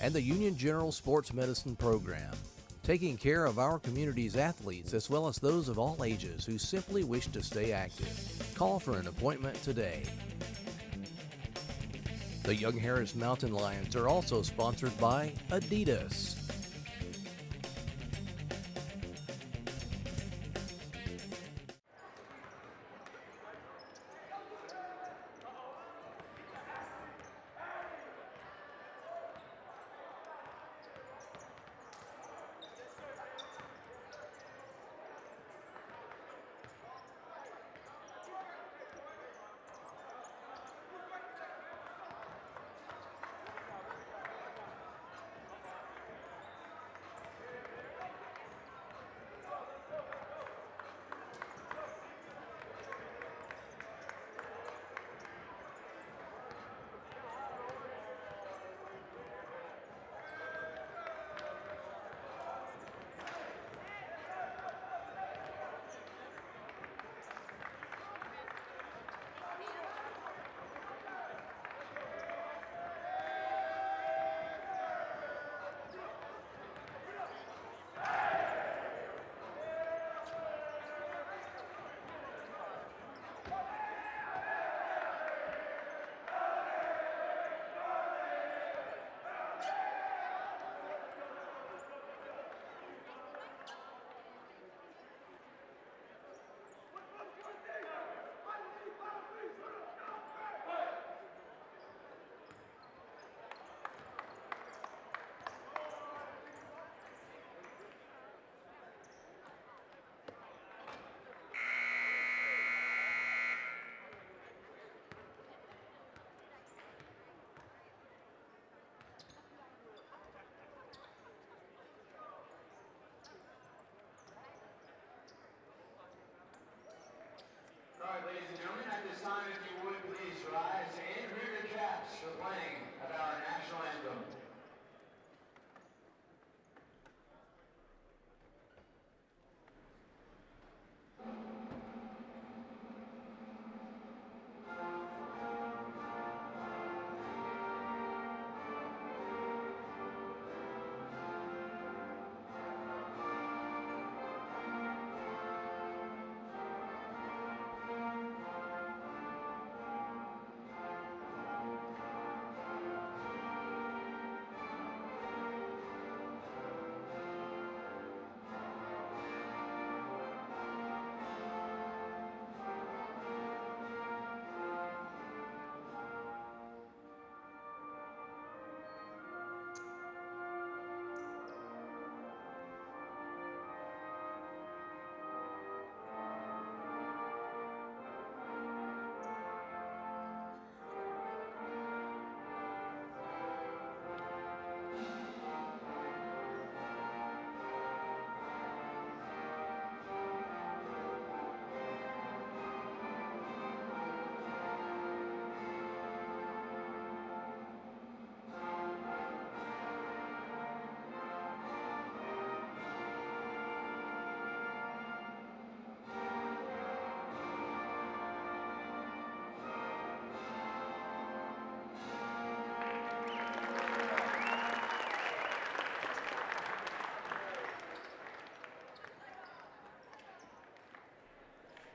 and the Union General Sports Medicine Program, taking care of our community's athletes as well as those of all ages who simply wish to stay active. Call for an appointment today. The Young Harris Mountain Lions are also sponsored by Adidas. All right, ladies and gentlemen, at this time, if you would please rise and rear your caps for playing of our national anthem.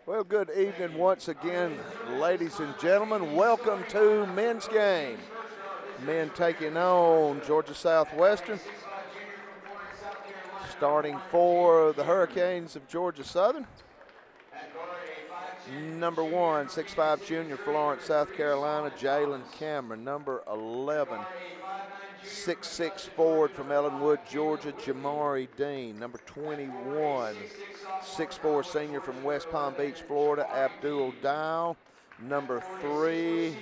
Well, good evening once again, ladies and gentlemen. Welcome to men's game. Men taking on Georgia Southwestern. Starting for the Hurricanes of Georgia Southern. Number 1, 6'5" junior, Florence, South Carolina, Jalen Cameron. Number 11, 6'6" forward from Ellenwood, Georgia, Jamari Dean. Number 21, 6'4" senior from West Palm Beach, Florida, Abdul Dow. Number 3,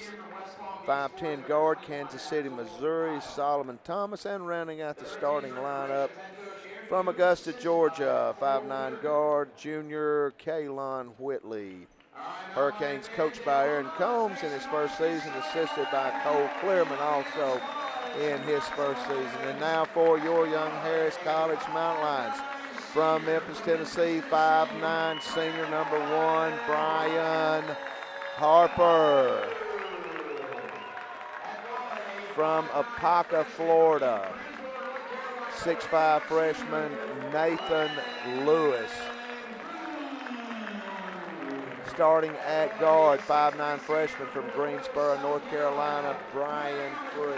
5'10" guard, Kansas City, Missouri, Solomon Thomas. And rounding out the starting lineup from Augusta, Georgia, 5'9" guard, junior, Kaylon Whitley. Hurricanes coached by Aaron Combs in his first season, assisted by Cole Clearman also in his first season. And now for your Young Harris College Mountain Lions. From Memphis, Tennessee, 5'9", senior, number 1, Brian Harper. from Apopka, Florida. 6'5" freshman Nathan Lewis. Starting at guard, 5'9" freshman from Greensboro, North Carolina, Brian Free.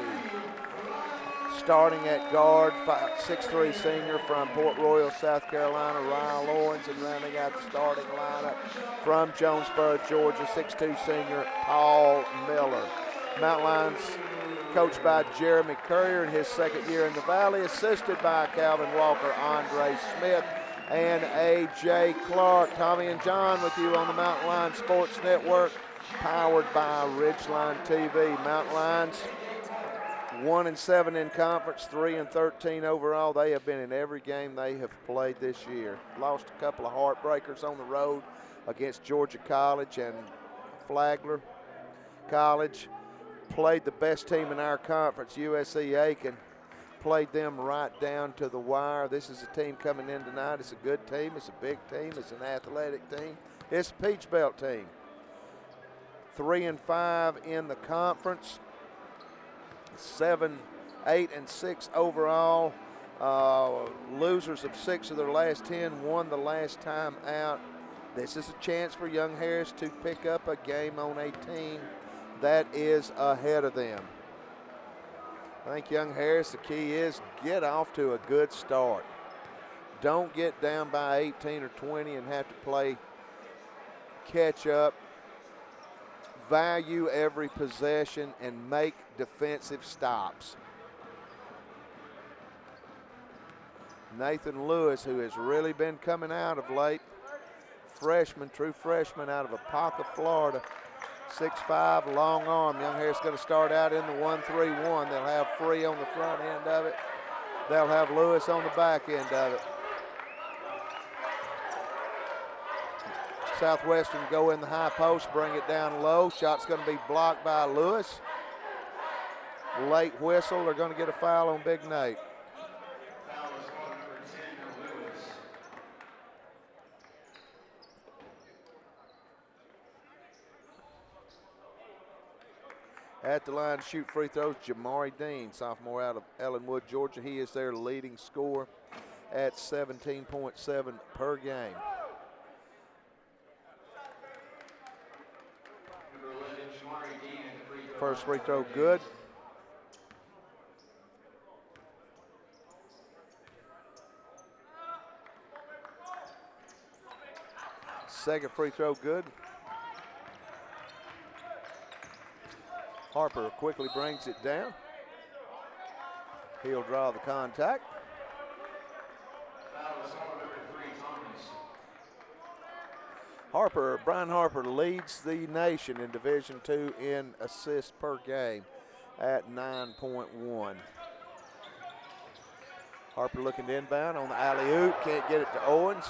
Starting at guard, 6'3" senior from Port Royal, South Carolina, Ryan Lawrence, and rounding out the starting lineup from Jonesboro, Georgia, 6'2" senior Paul Miller. Mountain Lions coached by Jeremy Currier in his second year in the Valley, assisted by Calvin Walker, Andre Smith, and A.J. Clark. Tommy and John with you on the Mountain Lions Sports Network, powered by Ridgeline TV. Mountain Lions 1-7 in conference, 3-13 overall. They have been in every game they have played this year. Lost a couple of heartbreakers on the road against Georgia College and Flagler College. Played the best team in our conference, USC Aiken. Played them right down to the wire. This is a team coming in tonight. It's a good team. It's a big team. It's an athletic team. It's a Peach Belt team. 3-5 in the conference. 7, 8, and 6 overall. Losers of 6 of their last 10, won the last time out. This is a chance for Young Harris to pick up a game on a team that is ahead of them. I think Young Harris, the key is get off to a good start. Don't get down by 18 or 20 and have to play catch up. Value every possession and make defensive stops. Nathan Lewis, who has really been coming out of late, freshman, true freshman out of Apopka, Florida, 6'5", long arm. Young Harris going to start out in the 1-3-1. They'll have Free on the front end of it. They'll have Lewis on the back end of it. Southwestern go in the high post, bring it down low. Shot's going to be blocked by Lewis. Late whistle. They're going to get a foul on Big Nate. At the line to shoot free throws, Jamari Dean, sophomore out of Ellenwood, Georgia. He is their leading scorer at 17.7 per game. First free throw good. Second free throw good. Harper quickly brings it down. He'll draw the contact. Brian Harper leads the nation in Division II in assists per game at 9.1. Harper looking to inbound on the alley-oop, can't get it to Owens.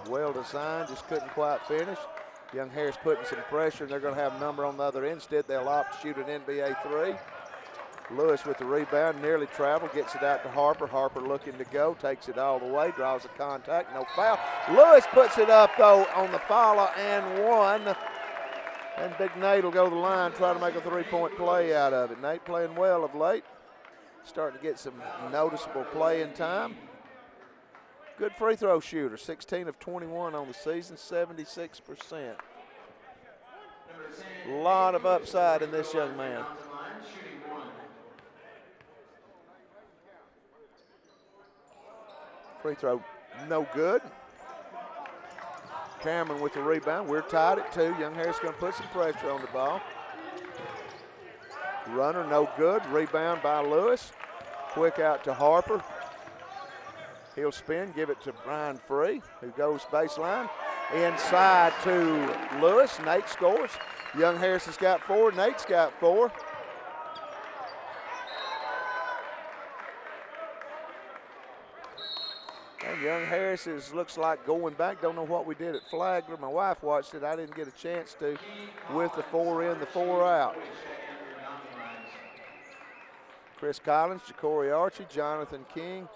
Well designed, just couldn't quite finish. Young Harris putting some pressure, and they're going to have a number on the other end. Instead, they'll opt to shoot an NBA three. Lewis with the rebound, nearly traveled, gets it out to Harper. Harper looking to go, takes it all the way, draws a contact, no foul. Lewis puts it up, though, on the follow and one. And Big Nate will go to the line, try to make a three-point play out of it. Nate playing well of late, starting to get some noticeable playing time. Good free throw shooter, 16 of 21 on the season, 76%. A lot of upside in this young man. Free throw no good. Cameron with the rebound. We're tied at 2. Young Harris going to put some pressure on the ball. Runner no good. Rebound by Lewis. Quick out to Harper. He'll spin, give it to Brian Free, who goes baseline. Inside to Lewis. Nate scores. Young Harris has got 4. Nate's got 4. And Young Harris looks like going back. Don't know what we did at Flagler. My wife watched it. I didn't get a chance to with the 4 in, the 4 out. Chris Collins, Ja'Cory Archie, Jonathan King,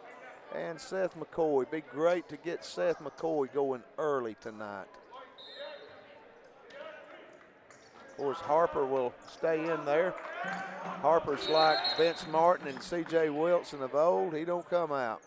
and Seth McCoy. Be great to get Seth McCoy going early tonight. Of course, Harper will stay in there. Harper's like Vince Martin and C.J. Wilson of old. He don't come out.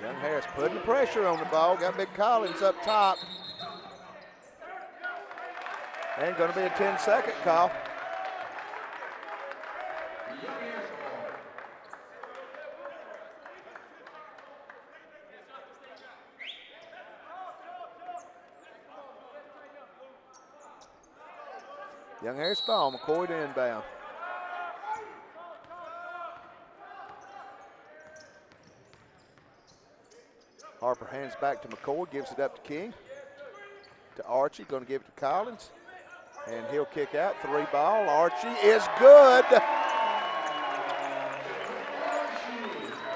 Young Harris putting the pressure on the ball. Got Big Collins up top. And going to be a 10-second call. Young Harris ball, McCoy to inbound. Harper hands back to McCoy, gives it up to King. To Archie, going to give it to Collins. And he'll kick out, 3 ball. Archie is good.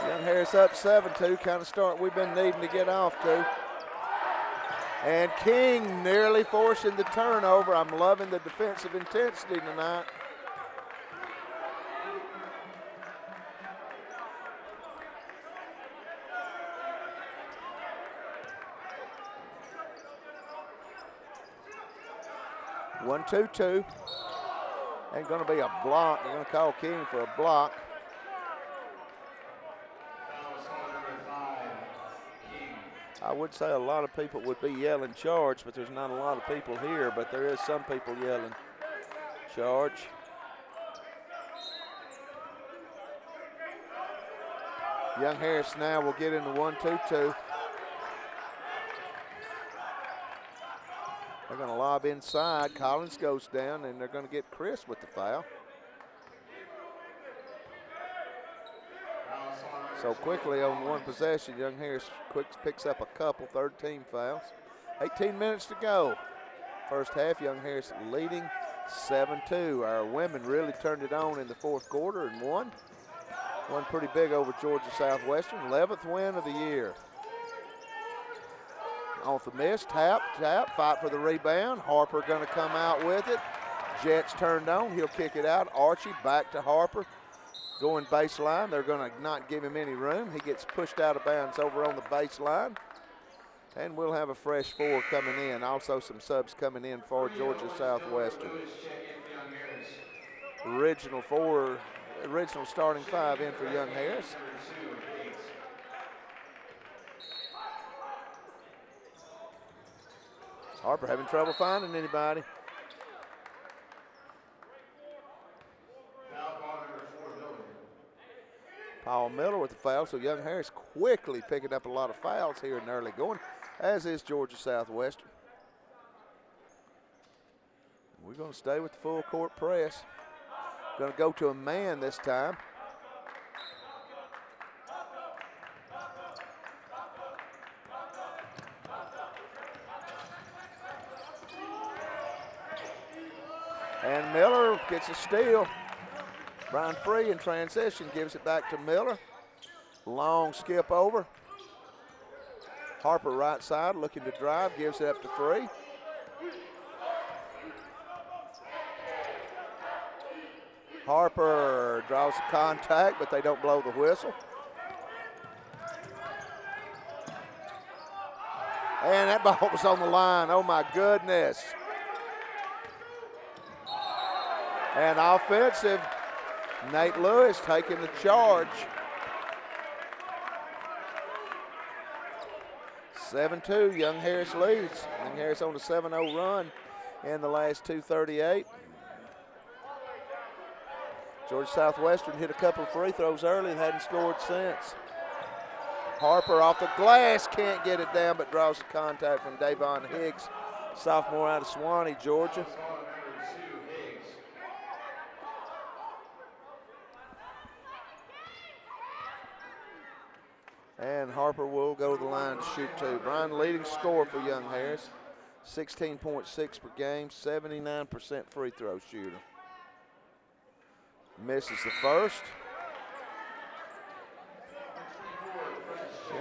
Young Harris up 7-2, kind of start we've been needing to get off to. And King nearly forcing the turnover. I'm loving the defensive intensity tonight. One, 2-2. And going to be a block. They're going to call King for a block. I would say a lot of people would be yelling charge, but there's not a lot of people here, but there is some people yelling charge. Young Harris now will get into 1-2-2. They're going to lob inside. Collins goes down, and they're going to get Chris with the foul. So quickly on one possession, Young Harris picks up a couple, 13 fouls. 18 minutes to go. First half, Young Harris leading 7-2. Our women really turned it on in the fourth quarter and won. Won pretty big over Georgia Southwestern, 11th win of the year. Off the miss, tap, fight for the rebound. Harper going to come out with it. Jets turned on, he'll kick it out. Archie back to Harper. Going baseline, they're going to not give him any room. He gets pushed out of bounds over on the baseline. And we'll have a fresh 4 coming in. Also some subs coming in for Georgia Southwestern. Original starting 5 in for Young Harris. Harper having trouble finding anybody. Paul Miller with the foul, so Young Harris quickly picking up a lot of fouls here in the early going, as is Georgia Southwestern. We're going to stay with the full court press. Going to go to a man this time. And Miller gets a steal. Brian Free in transition gives it back to Miller. Long skip over. Harper right side looking to drive, gives it up to Free. Harper draws the contact, but they don't blow the whistle. And that ball was on the line, oh my goodness. And offensive, Nate Lewis taking the charge. 7-2, Young Harris leads. Young Harris on a 7-0 run in the last 2:38. Georgia Southwestern hit a couple of free throws early and hadn't scored since. Harper off the glass, can't get it down, but draws the contact from Davon Higgs, sophomore out of Suwanee, Georgia. And Harper will go to the line to shoot 2. Brian, leading scorer for Young Harris, 16.6 per game, 79% free throw shooter. Misses the first.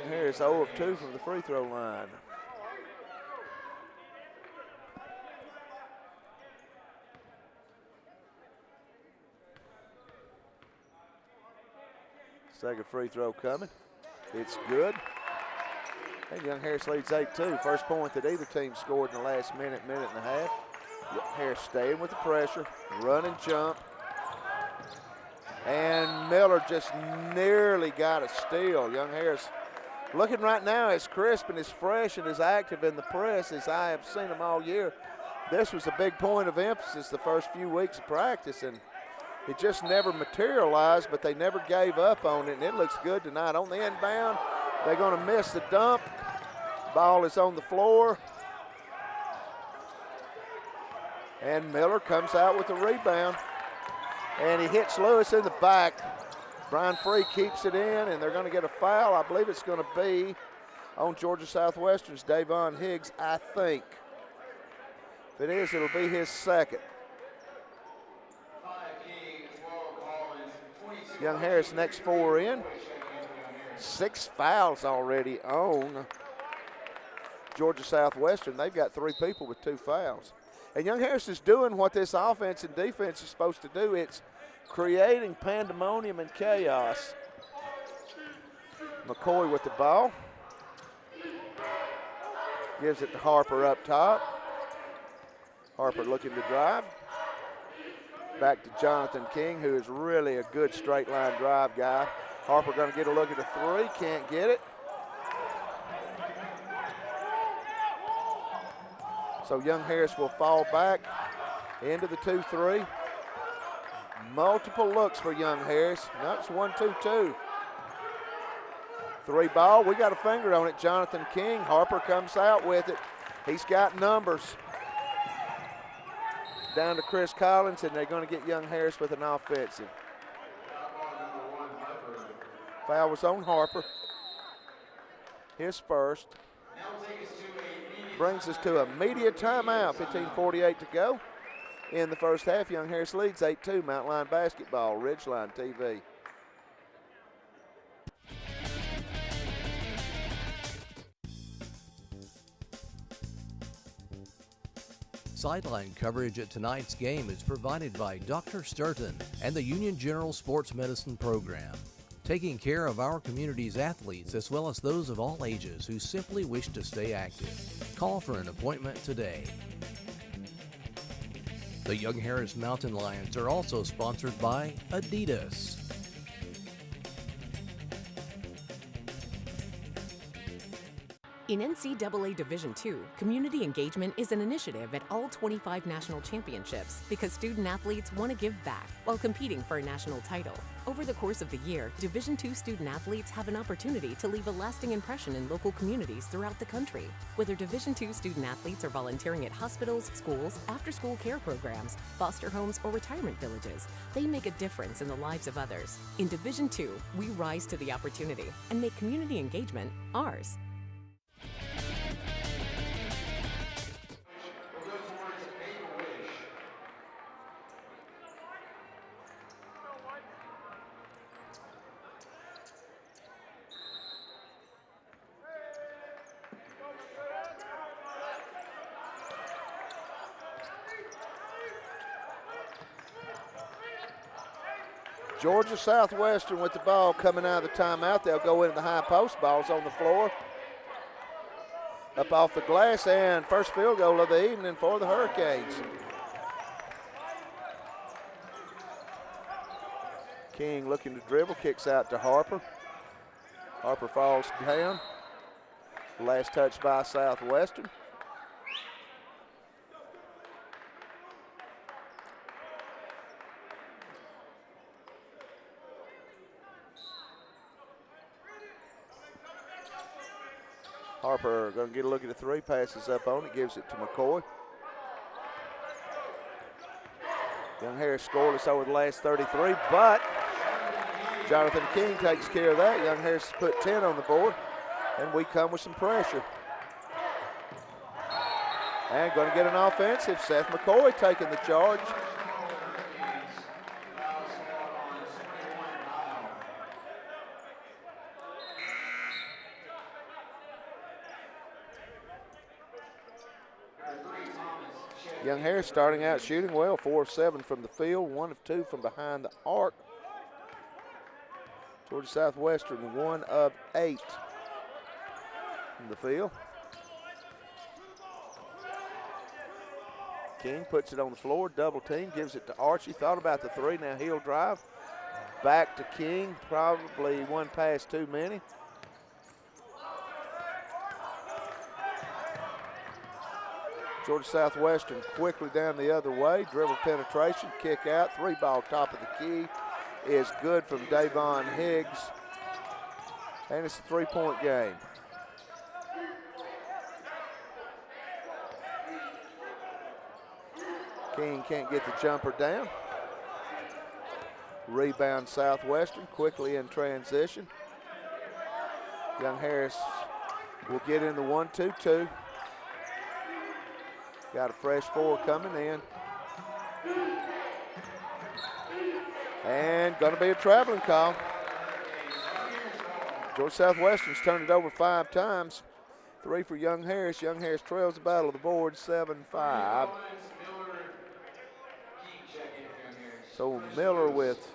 Harris 0 of 2 from the free throw line. Second free throw coming. It's good. And Young Harris leads 8-2. First point that either team scored in the last minute and a half. Harris staying with the pressure, run and jump. And Miller just nearly got a steal. Young Harris looking right now as crisp and as fresh and as active in the press as I have seen him all year. This was a big point of emphasis the first few weeks of practice, and it just never materialized, but they never gave up on it, and it looks good tonight. On the inbound, they're going to miss the dump. Ball is on the floor. And Miller comes out with the rebound. And he hits Lewis in the back. Brian Free keeps it in, and they're going to get a foul. I believe it's going to be on Georgia Southwestern's Davon Higgs, I think. If it is, it'll be his second. Young Harris next 4 in. 6 fouls already on Georgia Southwestern. They've got 3 people with 2 fouls. And Young Harris is doing what this offense and defense is supposed to do. It's creating pandemonium and chaos. McCoy with the ball. Gives it to Harper up top. Harper looking to drive. Back to Jonathan King, who is really a good straight line drive guy. Harper going to get a look at the 3, can't get it. So Young Harris will fall back into the 2-3. Multiple looks for Young Harris. No, it's 1-2-2. 3 ball, we got a finger on it. Jonathan King, Harper comes out with it. He's got numbers. Down to Chris Collins, and they're going to get Young Harris with an offensive. Foul was on Harper. His first. Brings us to a media timeout. 15:48 to go in the first half. Young Harris leads 8-2. Mount Line Basketball, Ridgeline TV. Sideline coverage at tonight's game is provided by Dr. Sturton and the Union General Sports Medicine Program, taking care of our community's athletes as well as those of all ages who simply wish to stay active. Call for an appointment today. The Young Harris Mountain Lions are also sponsored by Adidas. In NCAA Division II, community engagement is an initiative at all 25 national championships because student athletes want to give back while competing for a national title. Over the course of the year, Division II student athletes have an opportunity to leave a lasting impression in local communities throughout the country. Whether Division II student athletes are volunteering at hospitals, schools, after-school care programs, foster homes, or retirement villages, they make a difference in the lives of others. In Division II, we rise to the opportunity and make community engagement ours. Georgia Southwestern with the ball coming out of the timeout. They'll go into the high post. Ball's on the floor. Up off the glass, and first field goal of the evening for the Hurricanes. King looking to dribble, kicks out to Harper. Harper falls down. Last touch by Southwestern. Harper going to get a look at the 3, passes up on it, gives it to McCoy. Young Harris scoreless over the last 33, but Jonathan King takes care of that. Young Harris has put 10 on the board, and we come with some pressure. And going to get an offensive. Seth McCoy taking the charge. Young Harris starting out shooting well, 4 of 7 from the field, 1 of 2 from behind the arc. Georgia Southwestern, 1 of 8 from the field. King puts it on the floor, double team, gives it to Archie. Thought about the 3, now he'll drive. Back to King, probably one pass too many. Georgia Southwestern quickly down the other way, dribble penetration, kick out, 3-ball top of the key is good from Davon Higgs. And it's a 3-point game. King can't get the jumper down. Rebound Southwestern, quickly in transition. Young Harris will get in the 1-2-2. Got a fresh 4 coming in. And gonna be a traveling call. Georgia Southwestern's turned it over 5 times. 3 for Young Harris. Young Harris trails the battle of the board 7-5. So Miller with,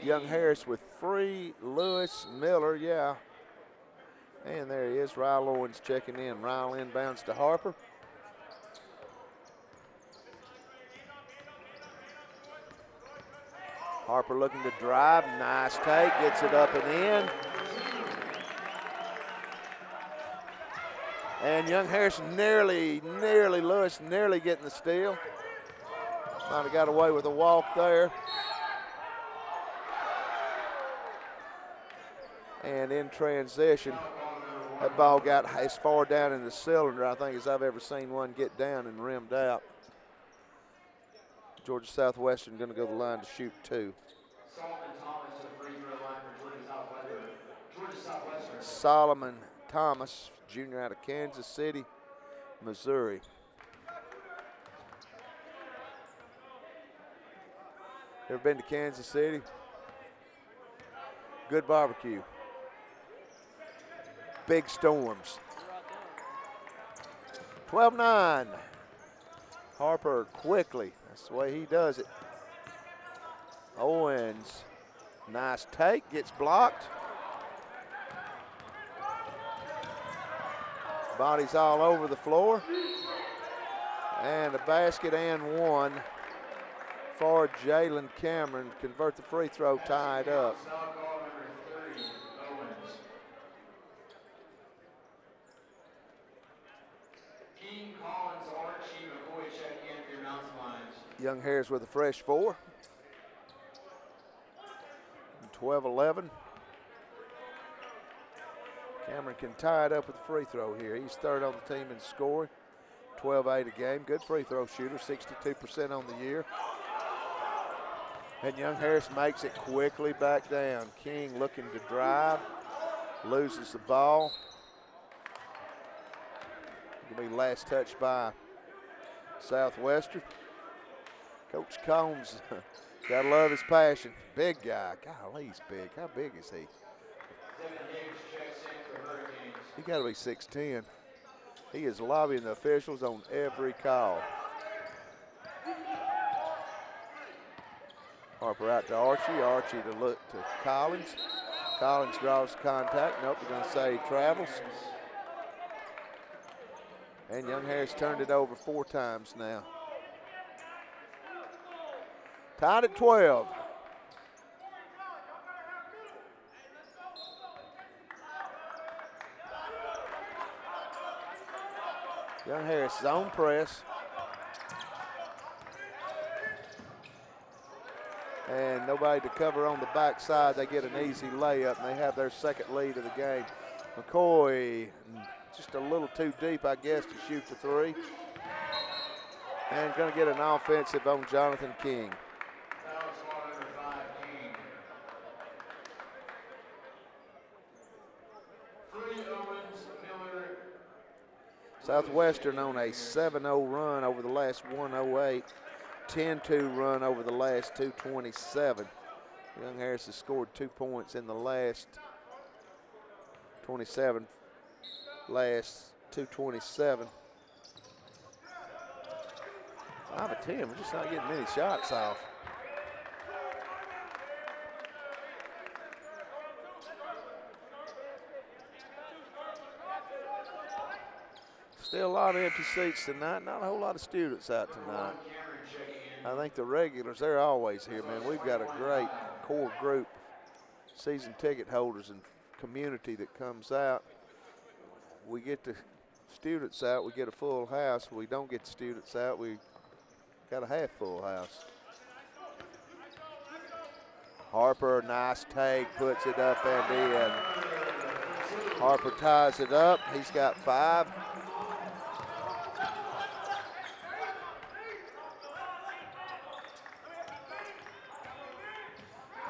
Young Harris with free, Lewis, Miller, yeah. And there he is, Ryle Owens checking in. Ryle inbounds to Harper. Harper looking to drive, nice take, gets it up and in. And Young Harris Lewis nearly getting the steal. Might have got away with a walk there. And in transition, that ball got as far down in the cylinder, I think, as I've ever seen one get down and rimmed out. Georgia Southwestern going to go to the line to shoot 2. Solomon Thomas, junior out of Kansas City, Missouri. Ever been to Kansas City? Good barbecue. Big storms. 12-9. Harper quickly. That's the way he does it. Owens, nice take, gets blocked. Bodies all over the floor. And a basket and 1 for Jalen Cameron. Convert the free throw, tied up. Young Harris with a fresh 4. 12-11. Cameron can tie it up with a free throw here. He's third on the team in scoring. 12-8 a game. Good free throw shooter, 62% on the year. And Young Harris makes it quickly back down. King looking to drive, loses the ball. It'll be last touch by Southwestern. Coach Combs, gotta love his passion. Big guy, golly, he's big. How big is he? He gotta be 6'10". He is lobbying the officials on every call. Harper out to Archie. Archie to look to Collins. Collins draws contact. Nope, we're gonna say travels. And Young Harris turned it over 4 times now. Tied at 12. Young Harris zone press. And nobody to cover on the backside. They get an easy layup, and they have their second lead of the game. McCoy just a little too deep, I guess, to shoot the 3. And going to get an offensive on Jonathan King. Southwestern on a 7-0 run over the last 108. 10-2 run over the last 227. Young Harris has scored 2 points in the last 27. Last 227. 5 of 10. We're just not getting many shots off. Still a lot of empty seats tonight. Not a whole lot of students out tonight. I think the regulars, they're always here, man. We've got a great core group, season ticket holders and community that comes out. We get the students out, we get a full house. We don't get the students out, we got a half full house. Harper, nice take, puts it up and in. Harper ties it up. He's got 5.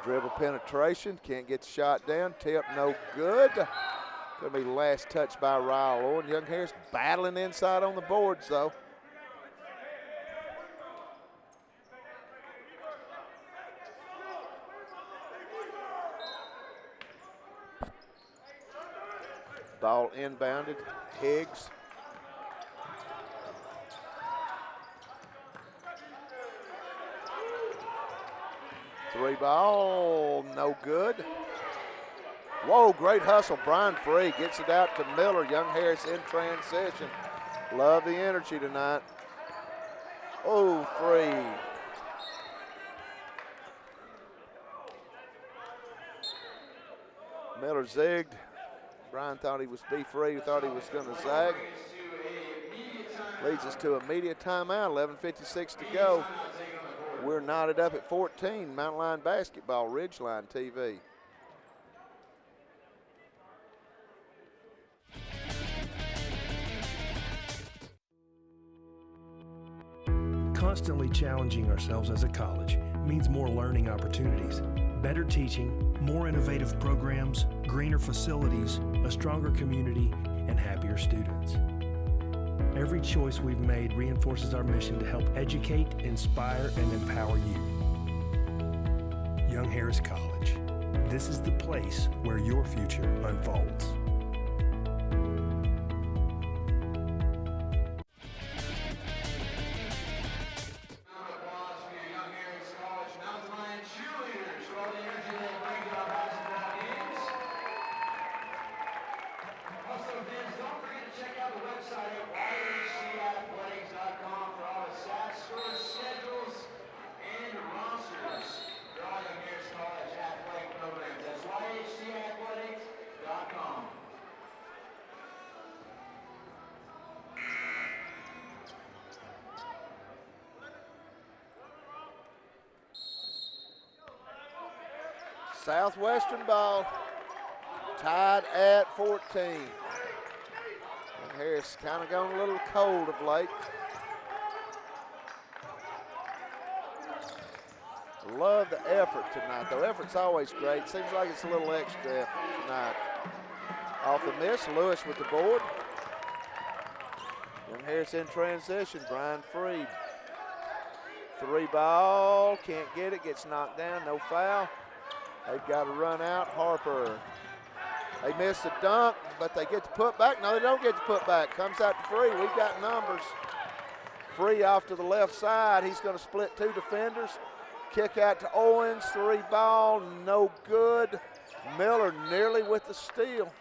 Dribble penetration, can't get the shot down. Tip, no good. Gonna be the last touch by Ryle Owen. Young Harris battling inside on the boards though. Ball inbounded, Higgs. Three ball, no good. Whoa, great hustle. Brian Free gets it out to Miller. Young Harris in transition. Love the energy tonight. Oh, Free. Miller zigged. Brian thought he was be free, thought he was going to zag. Leads us to a media timeout, 11:56 to go. We're knotted up at 14, Mountain Line Basketball, Ridgeline TV. Constantly challenging ourselves as a college means more learning opportunities, better teaching, more innovative programs, greener facilities, a stronger community, and happier students. Every choice we've made reinforces our mission to help educate, inspire, and empower you. Young Harris College. This is the place where your future unfolds. Southwestern ball, tied at 14. And Harris kind of gone a little cold of late. Love the effort tonight, though. Effort's always great. Seems like it's a little extra effort tonight. Off the miss, Lewis with the board. Young Harris in transition, Brian Freed. Three ball, can't get it, gets knocked down, no foul. They've got to run out. Harper. They missed the dunk, but they get the putback. No, they don't get the putback. Comes out to Free. We've got numbers. Free off to the left side. He's going to split 2 defenders. Kick out to Owens. Three ball, no good. Miller nearly with the steal.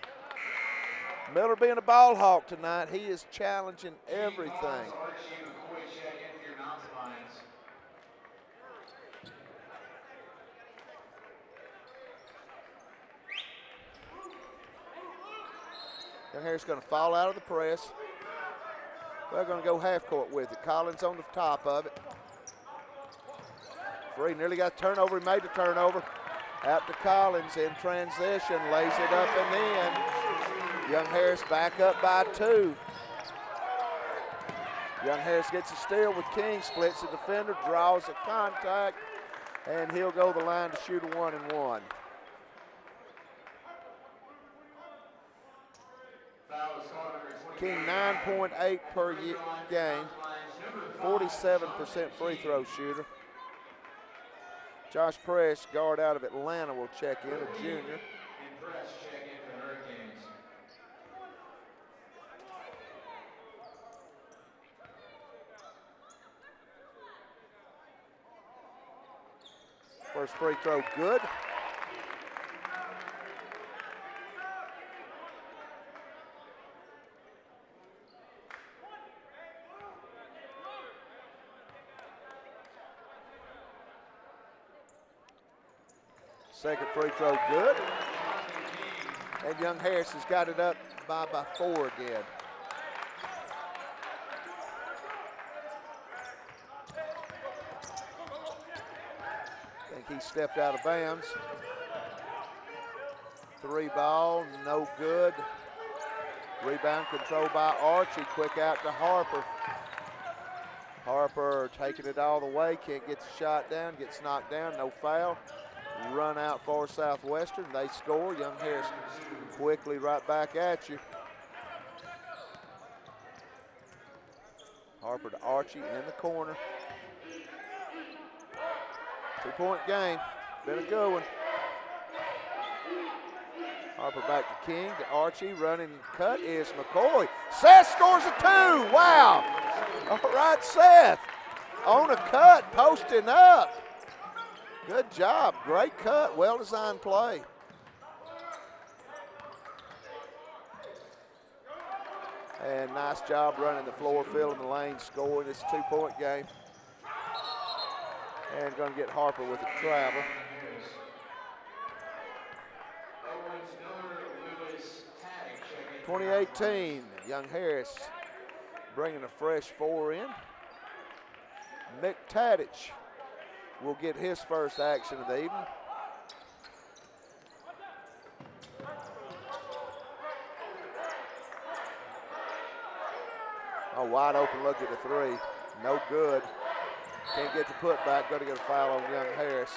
Miller being a ball hawk tonight. He is challenging everything. Young Harris going to fall out of the press. They're going to go half court with it. Collins on the top of it. Free nearly got the turnover. He made the turnover. Out to Collins in transition. Lays it up and in. Young Harris back up by 2. Young Harris gets a steal with King. Splits the defender. Draws a contact. And he'll go the line to shoot a 1-and-1. King 9.8 per game, 47% free throw shooter. Josh Press, guard out of Atlanta, will check in, a junior. First free throw good. Second free throw good. And Young Harris has got it up by 4 again. I think he stepped out of bounds. 3 ball, no good. Rebound controlled by Archie. Quick out to Harper. Harper taking it all the way. Can't get the shot down. Gets knocked down. No foul. Run out for Southwestern. They score. Young Harris quickly right back at you. Harper to Archie in the corner. 2-point game. Been a good one. Harper back to King, to Archie. Running cut is McCoy. Seth scores a 2. Wow. All right, Seth. On a cut, posting up. Good job. Great cut. Well-designed play. And nice job running the floor, filling the lane, scoring. It's a 2-point game. And going to get Harper with a travel. 2018, Young Harris bringing a fresh 4 in. Mick Tadich will get his first action of the evening. A wide open look at the 3. No good. Can't get the putback. Got to get a foul on Young Harris.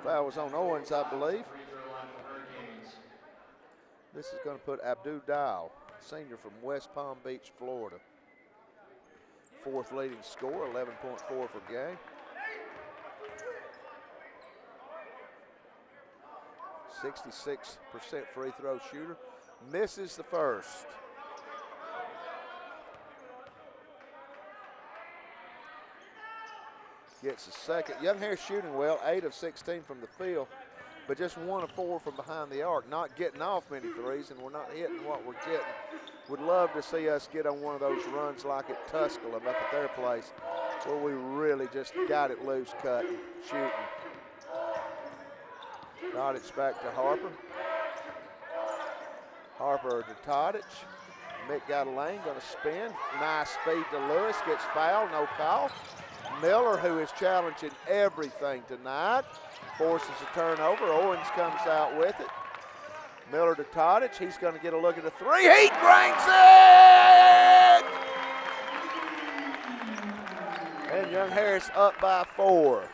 Foul was on Owens, I believe. This is going to put Abdul Dial, senior from West Palm Beach, Florida. 4th leading scorer, 11.4 per game. 66% free throw shooter. Misses the first. Gets the second. Young Harris shooting well, 8 of 16 from the field, but just 1 of 4 from behind the arc. Not getting off many threes, and we're not hitting what we're getting. Would love to see us get on one of those runs like at Tusculum up at their place, where we really just got it loose, cutting, shooting. Tadic back to Harper. Harper to Tadic. Mick got a lane, going to spin. Nice speed to Lewis, gets fouled, no call. Miller, who is challenging everything tonight, forces a turnover. Owens comes out with it. Miller to Tadic. He's going to get a look at the 3. He cranks it! And Young Harris up by 4.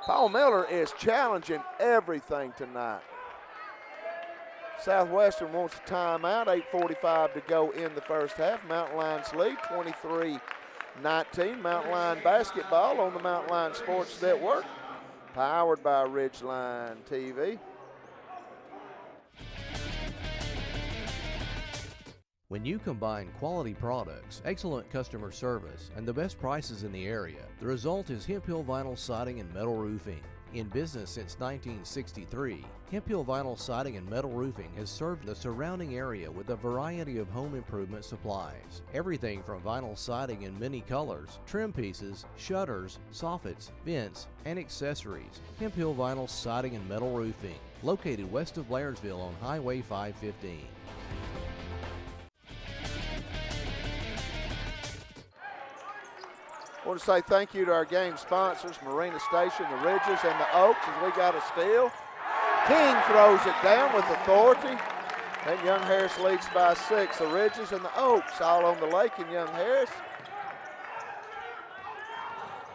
Paul Miller is challenging everything tonight. Southwestern wants a timeout. 8:45 to go in the first half. Mountain Lions lead 23-19. Mountain Lion basketball on the Mountain Lion Sports Network, powered by Ridgeline TV. When you combine quality products, excellent customer service, and the best prices in the area, the result is Hemp Hill Vinyl Siding and Metal Roofing. In business since 1963, Hemp Hill Vinyl Siding and Metal Roofing has served the surrounding area with a variety of home improvement supplies. Everything from vinyl siding in many colors, trim pieces, shutters, soffits, vents, and accessories. Hemp Hill Vinyl Siding and Metal Roofing, located west of Blairsville on Highway 515. I want to say thank you to our game sponsors, Marina Station, the Ridges, and the Oaks, as we got a steal. King throws it down with authority, and Young Harris leads by 6. The Ridges and the Oaks all on the lake in Young Harris.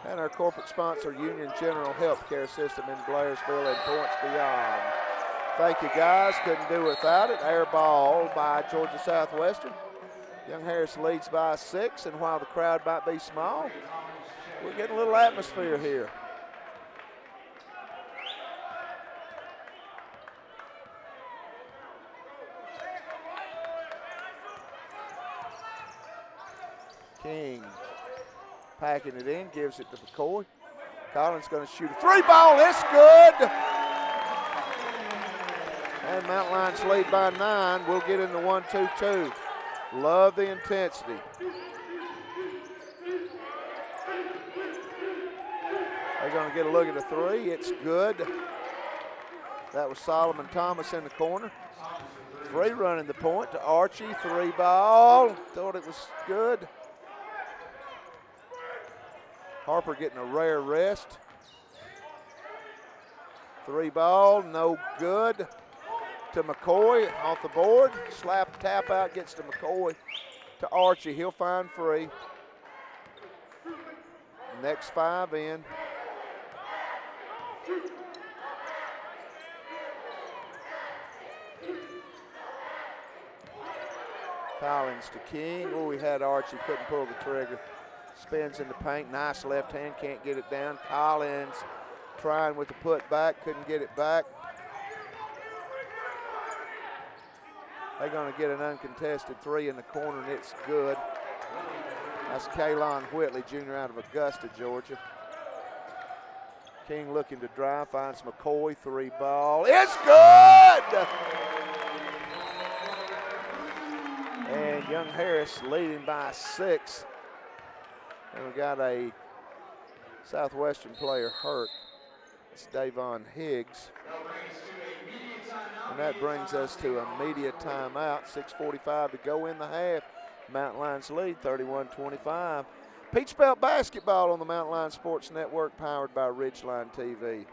And our corporate sponsor, Union General Healthcare System in Blairsville and Points Beyond. Thank you, guys. Couldn't do without it. Air ball by Georgia Southwestern. Young Harris leads by 6, and while the crowd might be small, We're getting a little atmosphere here. King packing it in, gives it to McCoy. Collins going to shoot a three ball. It's good. And Mount Lions lead by 9. We'll get in the 1-2-2. Love the intensity. They're going to get a look at the three. It's good. That was Solomon Thomas in the corner. Free running the point to Archie. Three ball. Thought it was good. Harper getting a rare rest. Three ball, no good. To McCoy off the board. Slap tap out gets to McCoy. To Archie, he'll find free. Next 5 in. Collins to King. Oh, we had Archie, couldn't pull the trigger. Spins in the paint, nice left hand, can't get it down. Collins trying with the put back, couldn't get it back. They're going to get an uncontested three in the corner, and it's good. That's Kaylon Whitley, junior out of Augusta, Georgia. King looking to drive, finds McCoy, three ball. It's good! And Young Harris leading by 6. And we got a Southwestern player hurt. It's Davon Higgs. And that brings us to a media timeout. 6:45 to go in the half. Mountain Lions lead 31-25. Peach Belt basketball on the Mountain Lions Sports Network, powered by Ridgeline TV.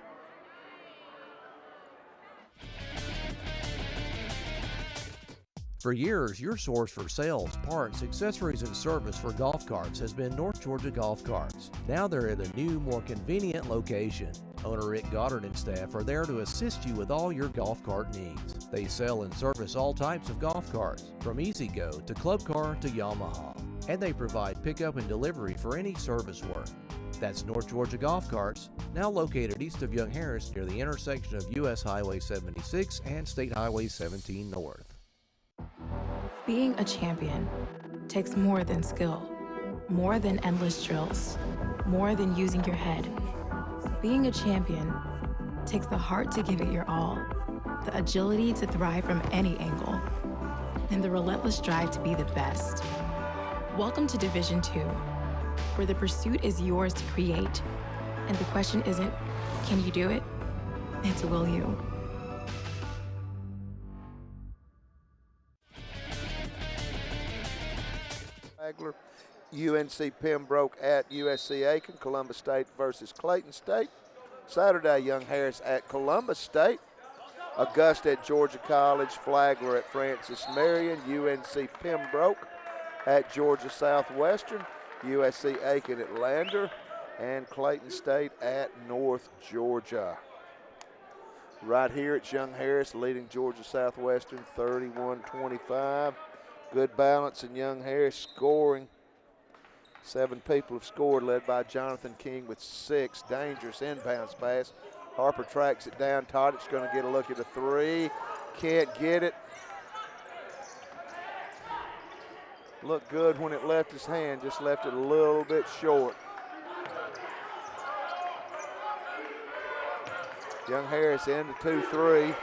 For years, your source for sales, parts, accessories, and service for golf carts has been North Georgia Golf Carts. Now they're at a new, more convenient location. Owner Rick Goddard and staff are there to assist you with all your golf cart needs. They sell and service all types of golf carts, from E-Z-Go to Club Car to Yamaha. And they provide pickup and delivery for any service work. That's North Georgia Golf Carts, now located east of Young Harris near the intersection of US Highway 76 and State Highway 17 North. Being a champion takes more than skill, more than endless drills, more than using your head. Being a champion takes the heart to give it your all, the agility to thrive from any angle, and the relentless drive to be the best. Welcome to Division II, where the pursuit is yours to create, and the question isn't, can you do it? It's will you? UNC Pembroke at USC Aiken, Columbus State versus Clayton State. Saturday, Young Harris at Columbus State, Augusta at Georgia College, Flagler at Francis Marion, UNC Pembroke at Georgia Southwestern, USC Aiken at Lander, and Clayton State at North Georgia. Right here it's Young Harris leading Georgia Southwestern 31-25. Good balance in Young Harris scoring. 7 people have scored, led by Jonathan King with 6. Dangerous inbounds pass. Harper tracks it down. Todic's going to get a look at a three. Can't get it. Looked good when it left his hand, just left it a little bit short. Young Harris into 2-3.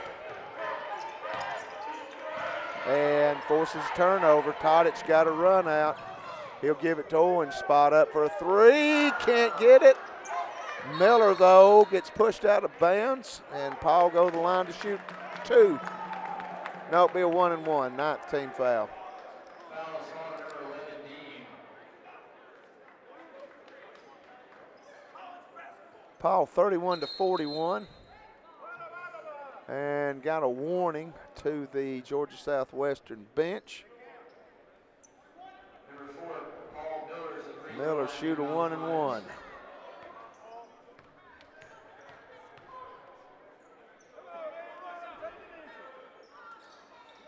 And forces a turnover. Todic's got a run out. He'll give it to Owen. Spot up for a three. Can't get it. Miller, though, gets pushed out of bounds. And Paul goes to the line to shoot 2. No, it'll be a 1-1. 9th team foul. Paul 31-41. And got a warning to the Georgia Southwestern bench. Miller shoot a 1-1.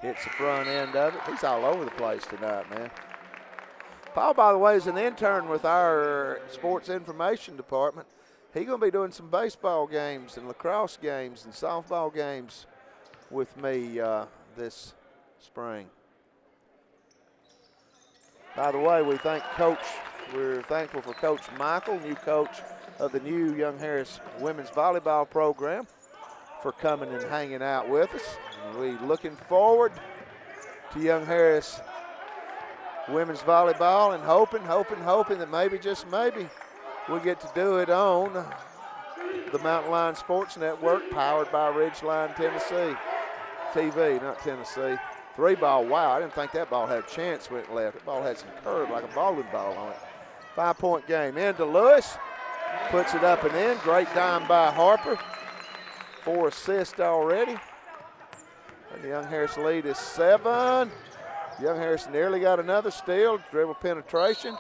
Hits the front end of it. He's all over the place tonight, man. Paul, by the way, is an intern with our sports information department. He's going to be doing some baseball games and lacrosse games and softball games with me this spring. By the way, we're thankful for Coach Michael, new coach of the new Young Harris women's volleyball program, for coming and hanging out with us. We're looking forward to Young Harris women's volleyball and hoping that maybe, just maybe, we get to do it on the Mountain Lion Sports Network, powered by Ridgeline Tennessee TV, not Tennessee. 3-ball, wow, I didn't think that ball had a chance when it left. That ball had some curve like a bowling ball on it. 5-point game. Into Lewis, puts it up and in. Great dime by Harper. 4 assists already. And the Young Harris lead is 7. Young Harris nearly got another steal. Dribble penetration.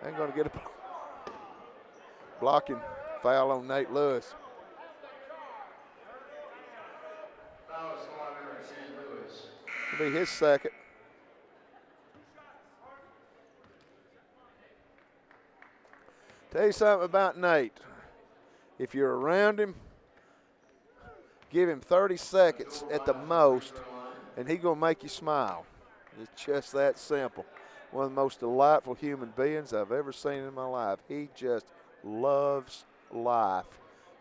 Ain't going to get a blocking foul on Nate Lewis. It'll be his second. Tell you something about Nate. If you're around him, give him 30 seconds at the most, and he's going to make you smile. It's just that simple. One of the most delightful human beings I've ever seen in my life. He just loves life,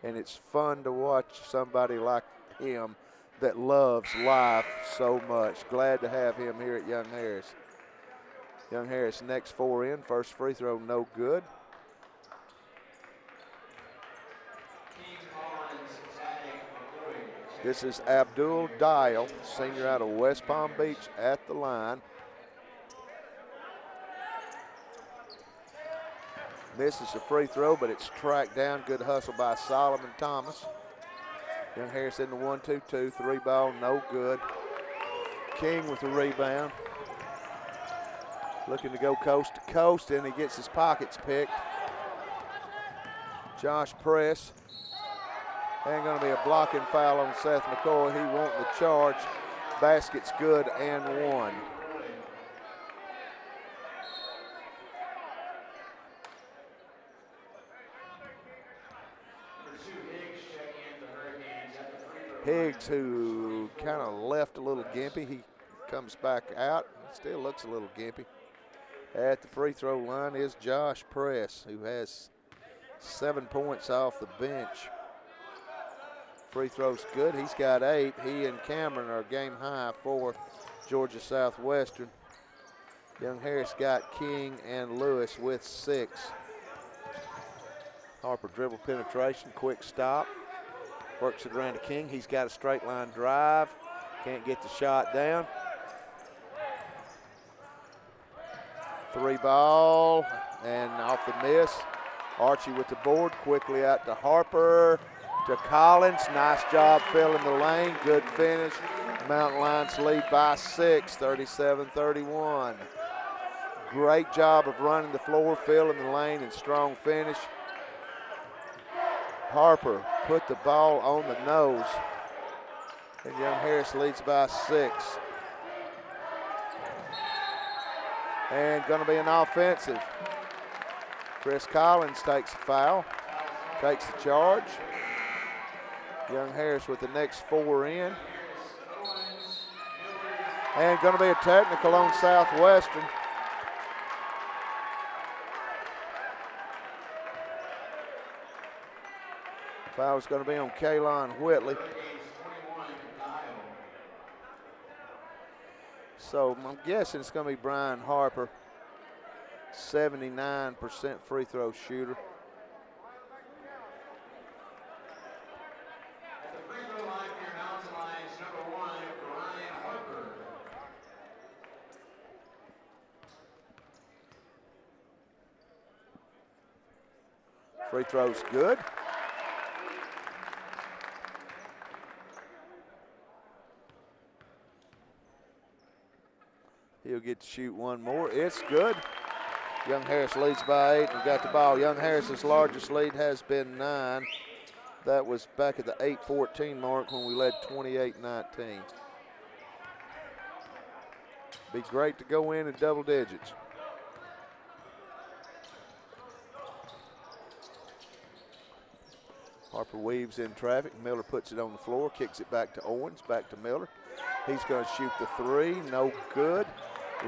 and it's fun to watch somebody like him that loves life so much. Glad to have him here at Young Harris. Young Harris next 4 in. First free throw, no good. This is Abdul Dial, senior out of West Palm Beach, at the line. Misses the free throw, but it's tracked down. Good hustle by Solomon Thomas. Young Harris in the 1-2-2, 3-ball, no good. King with the rebound. Looking to go coast to coast, and he gets his pockets picked. Josh Press. Ain't going to be a blocking foul on Seth McCoy. He wanting the charge. Basket's good and one. Higgs, who kind of left a little gimpy, he comes back out. Still looks a little gimpy. At the free throw line is Josh Press, who has 7 points off the bench. Free throw's good. He's got 8. He and Cameron are game high for Georgia Southwestern. Young Harris got King and Lewis with 6. Harper dribble penetration, quick stop. Works it around to King. He's got a straight line drive. Can't get the shot down. 3-ball and off the miss. Archie with the board, quickly out to Harper, to Collins. Nice job filling the lane. Good finish. Mountain Lions lead by 6, 37-31. Great job of running the floor, filling the lane, and strong finish. Harper put the ball on the nose, and Young Harris leads by 6. And going to be an offensive. Chris Collins takes a foul, takes the charge. Young Harris with the next 4 in. And going to be a technical on Southwestern. Foul's going to be on Kaylon Whitley. So I'm guessing it's going to be Brian Harper, 79% free throw shooter. At the free throw line for your Mountain Lions, number 1, Brian Harper. Free throw's good. He'll get to shoot one more. It's good. Young Harris leads by 8 and got the ball. Young Harris's largest lead has been 9. That was back at the 8-14 mark when we led 28-19. Be great to go in double digits. Harper weaves in traffic. Miller puts it on the floor, kicks it back to Owens, back to Miller. He's going to shoot the three, no good.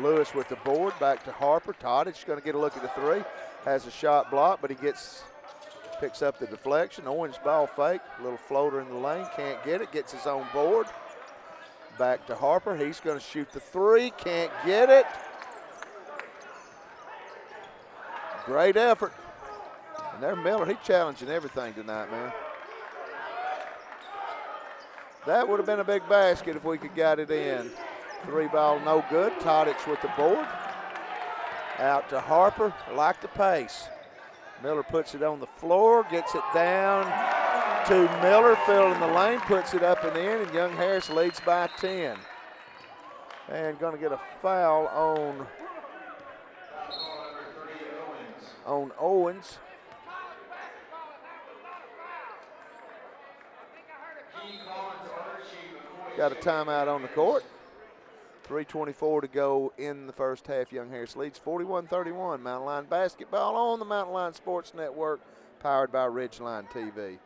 Lewis with the board, back to Harper. Todich going to get a look at the three. Has a shot block, but he picks up the deflection. Owens ball fake, little floater in the lane, can't get it, gets his own board. Back to Harper, he's going to shoot the three, can't get it. Great effort. And there Miller, he's challenging everything tonight, man. That would have been a big basket if we could got it in. Three ball, no good. Todich with the board. Out to Harper, like the pace. Miller puts it on the floor, gets it down to Miller, filling the lane, puts it up and in, and Young Harris leads by 10. And going to get a foul on Owens. Got a timeout on the court. 3:24 to go in the first half. Young Harris leads 41-31. Mountain Line basketball on the Mountain Line Sports Network, powered by Ridgeline TV.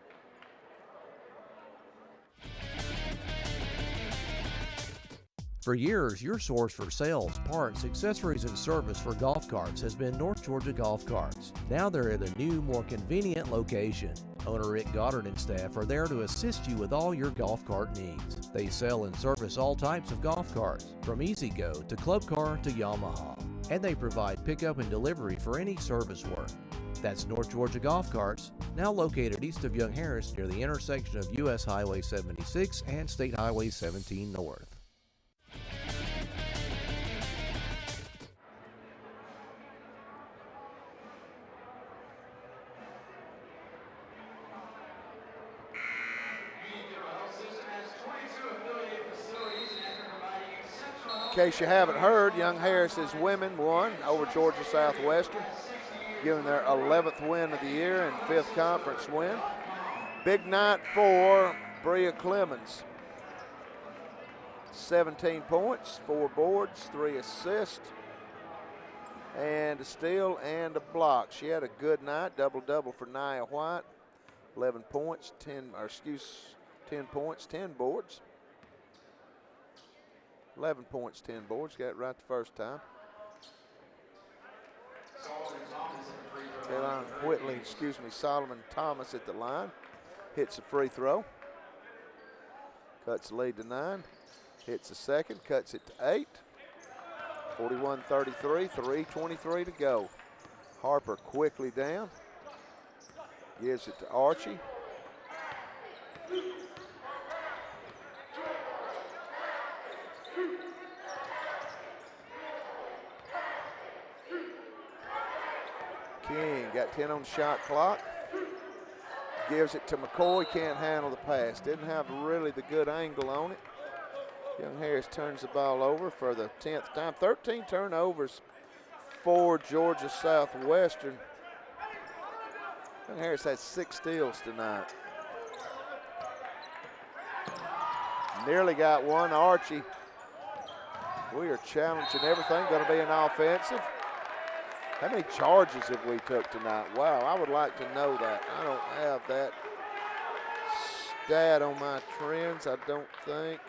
For years, your source for sales, parts, accessories, and service for golf carts has been North Georgia Golf Carts. Now they're at a new, more convenient location. Owner Rick Goddard and staff are there to assist you with all your golf cart needs. They sell and service all types of golf carts, from Easy Go to Club Car to Yamaha. And they provide pickup and delivery for any service work. That's North Georgia Golf Carts, now located east of Young Harris near the intersection of U.S. Highway 76 and State Highway 17 North. In case you haven't heard, Young Harris's women won over Georgia Southwestern, giving their 11th win of the year and 5th conference win. Big night for Bria Clemens. 17 points, 4 boards, 3 assists, and a steal and a block. She had a good night, double-double for Nia White. 11 points, 10 points, 10 boards. 11 points, 10 boards. Got it right the first time. Solomon Thomas at the line. Hits a free throw. Cuts the lead to 9. Hits a second, cuts it to 8. 41-33, 3:23 to go. Harper quickly down. Gives it to Archie. King got 10 on the shot clock. Gives it to McCoy, can't handle the pass. Didn't have really the good angle on it. Young Harris turns the ball over for the 10th time. 13 turnovers for Georgia Southwestern. Young Harris had 6 steals tonight. Nearly got one. Archie, we are challenging everything. Going to be an offensive. How many charges have we took tonight? Wow, I would like to know that. I don't have that stat on my trends, I don't think.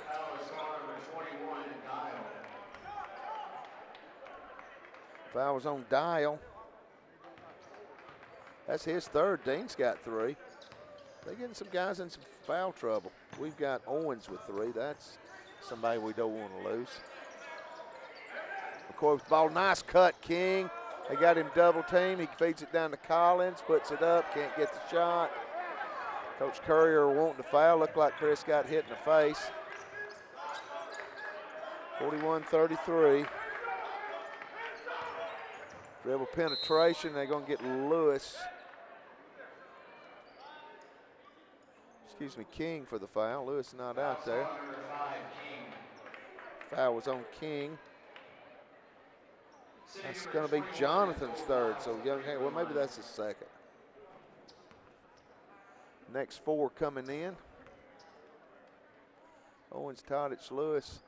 Foul was on Dial. That's his third. Dean's got 3. They're getting some guys in some foul trouble. We've got Owens with 3. That's somebody we don't want to lose. McCoy with the ball. Nice cut, King. They got him double teamed. He feeds it down to Collins, puts it up, can't get the shot. Coach Currier wanting to foul. Looked like Chris got hit in the face. 41-33. Dribble penetration. They're going to get Lewis. King for the foul. Lewis not out there. Foul was on King. That's going to be Jonathan's third, so Young Harris, well, maybe that's his second. Next 4 coming in. Owens, Todich, Lewis.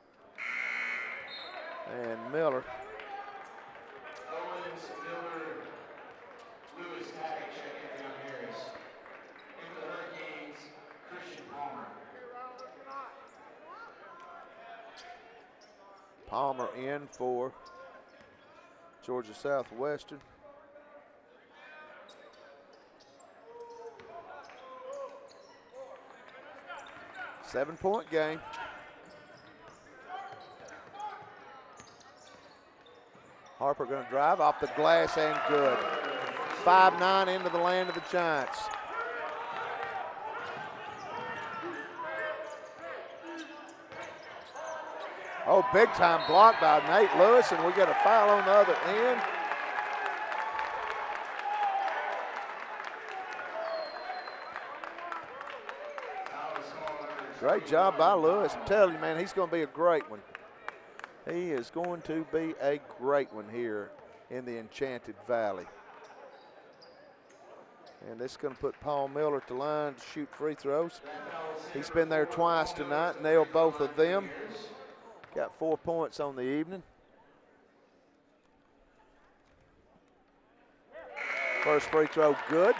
And Miller. Owens, Miller, Lewis, Taddick, check in for Young Harris. In for the Hurricanes, Christian Palmer. Palmer in for Georgia Southwestern. Seven-point game. Harper going to drive off the glass and good. 5-9 into the land of the Giants. Oh, big time block by Nate Lewis, and we get a foul on the other end. Great job by Lewis. I'm telling you, man, he's going to be a great one. He is going to be a great one here in the Enchanted Valley. And this is going to put Paul Miller at the line to shoot free throws. He's been there twice tonight, nailed both of them. Got 4 points on the evening. First free throw good.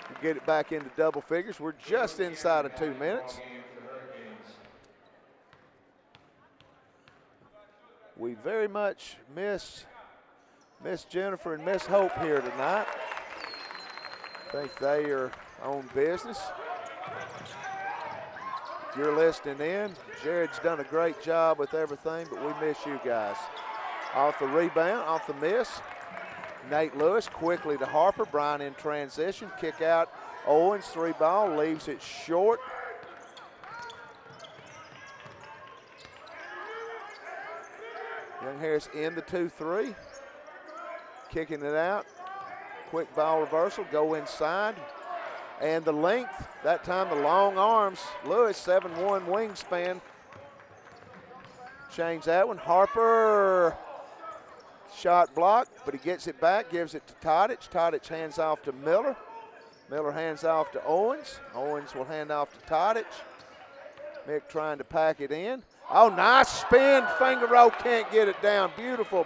We'll get it back into double figures. We're just inside of 2 minutes. We very much miss Jennifer and Miss Hope here tonight. I think they are on business. If you're listening in, Jared's done a great job with everything, but we miss you guys. Off the rebound, off the miss. Nate Lewis quickly to Harper. Bryan in transition. Kick out. Owens, 3-ball, leaves it short. Young Harris in the 2-3. Kicking it out. Quick ball reversal, go inside. And the length, that time the long arms. Lewis, 7'1" wingspan. Change that one. Harper, shot blocked, but he gets it back, gives it to Todich. Todich hands off to Miller. Miller hands off to Owens. Owens will hand off to Todich. Mick trying to pack it in. Oh, nice spin, finger roll, can't get it down. Beautiful